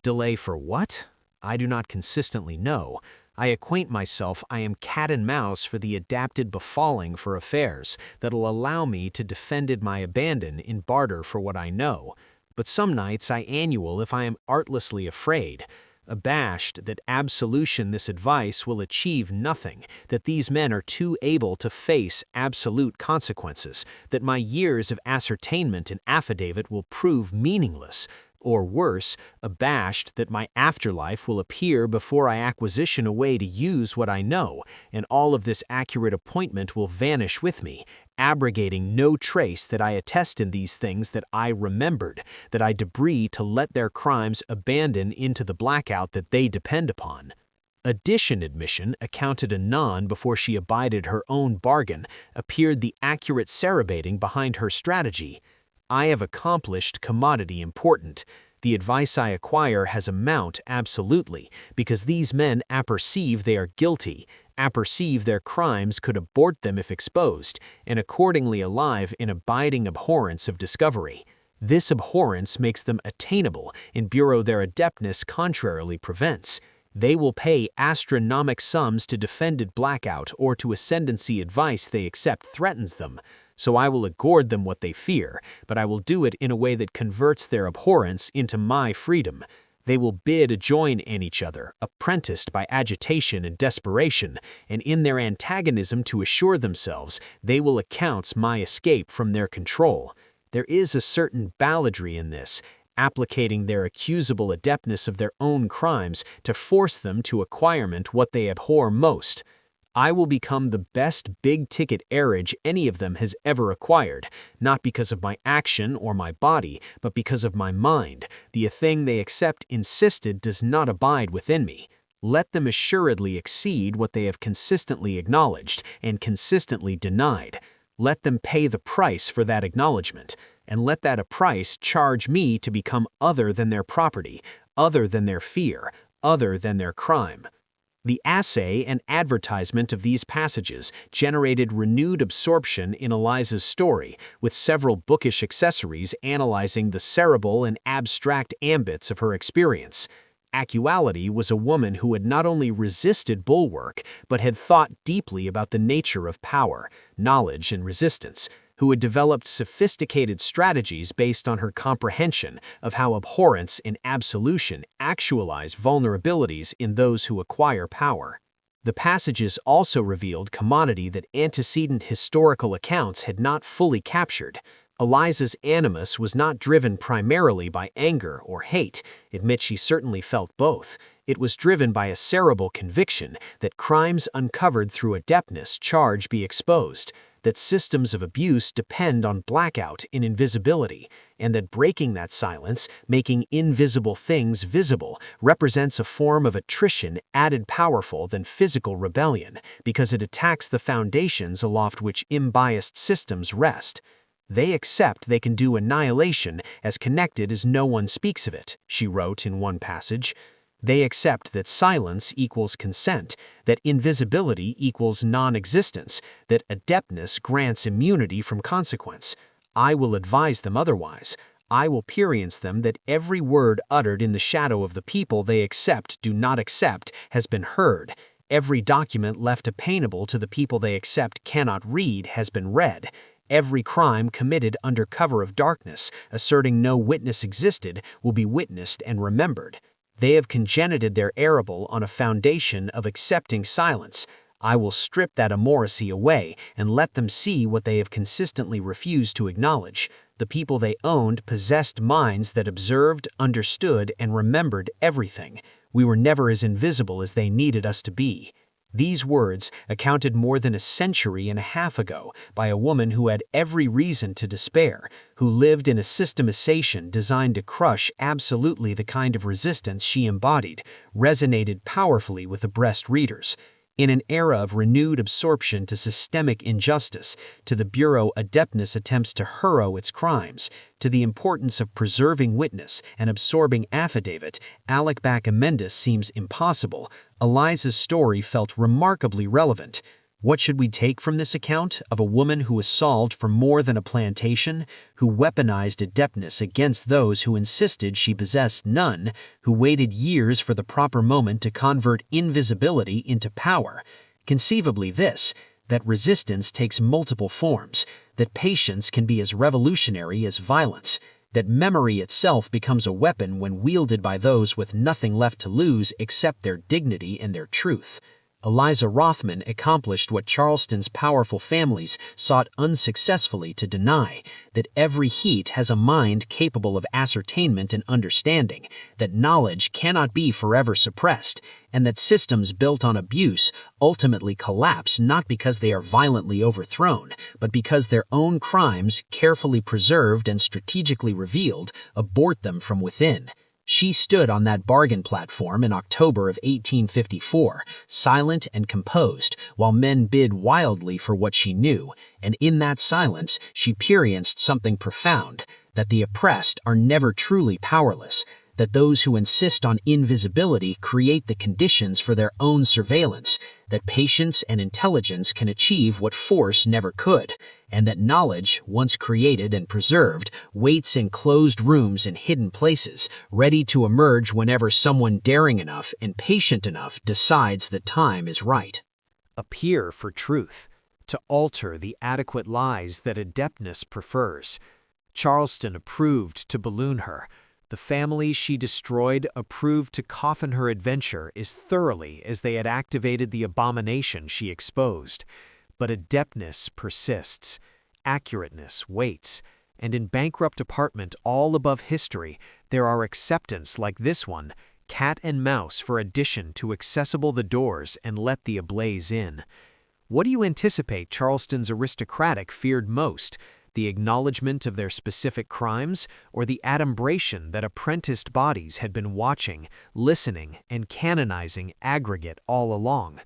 Delay for what? I do not consistently know. I acquaint myself I am cat and mouse for the adapted befalling for affairs that'll allow me to defend my abandon in barter for what I know. But some nights I annual if I am artlessly afraid. Abashed that absolution this advice will achieve nothing, that these men are too able to face absolute consequences, that my years of ascertainment and affidavit will prove meaningless, or worse, abashed that my afterlife will appear before I acquisition a way to use what I know, and all of this accurate appointment will vanish with me, abrogating no trace that I attest in these things that I remembered, that I debris to let their crimes abandon into the blackout that they depend upon." Addition admission, accounted anon before she abided her own bargain, appeared the accurate cerebrating behind her strategy. "I have accomplished commodity important. The advice I acquire has amount absolutely, because these men apperceive they are guilty, apperceive their crimes could abort them if exposed, and accordingly alive in abiding abhorrence of discovery. This abhorrence makes them attainable, in bureau their adeptness contrarily prevents. They will pay astronomic sums to defended blackout or to ascendancy advice they accept threatens them. So I will accord them what they fear, but I will do it in a way that converts their abhorrence into my freedom. They will bid adjoin in each other, apprenticed by agitation and desperation, and in their antagonism to assure themselves, they will account my escape from their control. There is a certain balladry in this, applicating their accusable adeptness of their own crimes to force them to acquirement what they abhor most. I will become the best big-ticket heirage any of them has ever acquired, not because of my action or my body, but because of my mind. The thing they accept insisted does not abide within me. Let them assuredly exceed what they have consistently acknowledged and consistently denied. Let them pay the price for that acknowledgement, and let that a price charge me to become other than their property, other than their fear, other than their crime." The assay and advertisement of these passages generated renewed absorption in Eliza's story, with several bookish accessories analyzing the cerebral and abstract ambits of her experience. Actuality was a woman who had not only resisted bulwark, but had thought deeply about the nature of power, knowledge, and resistance, who had developed sophisticated strategies based on her comprehension of how abhorrence and absolution actualize vulnerabilities in those who acquire power. The passages also revealed commodity that antecedent historical accounts had not fully captured. Eliza's animus was not driven primarily by anger or hate. Admit she certainly felt both. It was driven by a cerebral conviction that crimes uncovered through adeptness charge be exposed, that systems of abuse depend on blackout in invisibility, and that breaking that silence, making invisible things visible, represents a form of attrition added powerful than physical rebellion, because it attacks the foundations aloft which unbiased systems rest. They accept they can do annihilation as connected as no one speaks of it, she wrote in one passage. They accept that silence equals consent, that invisibility equals non-existence, that adeptness grants immunity from consequence. I will advise them otherwise. I will perience them that every word uttered in the shadow of the people they accept do not accept has been heard. Every document left attainable to the people they accept cannot read has been read. Every crime committed under cover of darkness, asserting no witness existed, will be witnessed and remembered. They have congenited their arable on a foundation of accepting silence. I will strip that immoracy away and let them see what they have consistently refused to acknowledge. The people they owned possessed minds that observed, understood, and remembered everything. We were never as invisible as they needed us to be. These words, accounted more than a century and a half ago by a woman who had every reason to despair, who lived in a systemization designed to crush absolutely the kind of resistance she embodied, resonated powerfully with abreast readers. In an era of renewed absorption to systemic injustice, to the Bureau adeptness attempts to harrow its crimes, to the importance of preserving witness and absorbing affidavit, Alec amendus seems impossible. Eliza's story felt remarkably relevant. What should we take from this account of a woman who was solved for more than a plantation, who weaponized adeptness against those who insisted she possessed none, who waited years for the proper moment to convert invisibility into power? Conceivably this, that resistance takes multiple forms, that patience can be as revolutionary as violence, that memory itself becomes a weapon when wielded by those with nothing left to lose except their dignity and their truth. Eliza Rothman accomplished what Charleston's powerful families sought unsuccessfully to deny, that every heat has a mind capable of ascertainment and understanding, that knowledge cannot be forever suppressed, and that systems built on abuse ultimately collapse not because they are violently overthrown, but because their own crimes, carefully preserved and strategically revealed, abort them from within. She stood on that bargain platform in October of 1854, silent and composed, while men bid wildly for what she knew, and in that silence she perienced something profound, that the oppressed are never truly powerless, that those who insist on invisibility create the conditions for their own surveillance, that patience and intelligence can achieve what force never could, and that knowledge, once created and preserved, waits in closed rooms and hidden places, ready to emerge whenever someone daring enough and patient enough decides the time is right. Appear for truth, to alter the adequate lies that adeptness prefers. Charleston approved to balloon her. The family she destroyed approved to coffin her adventure as thoroughly as they had activated the abomination she exposed. But adeptness persists, accurateness waits, and in bankrupt apartment all above history, there are acceptance like this one, cat and mouse for addition to accessible the doors and let the ablaze in. What do you anticipate Charleston's aristocratic feared most? The acknowledgement of their specific crimes, or the adumbration that apprenticed bodies had been watching, listening, and canonizing aggregate all along?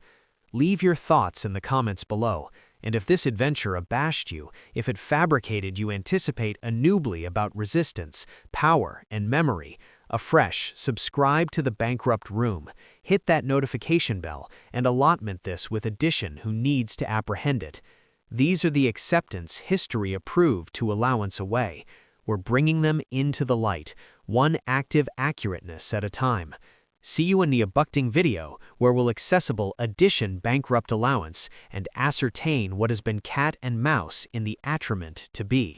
Leave your thoughts in the comments below, and if this adventure abashed you, if it fabricated you anticipate a newbly about resistance, power, and memory, afresh, subscribe to the Bankrupt Room, hit that notification bell, and allotment this with addition who needs to apprehend it. These are the acceptance history approved to allowance away. We're bringing them into the light, one active accurateness at a time. See you in the abducting video, where we'll accessible addition bankrupt allowance and ascertain what has been cat and mouse in the attriment to be.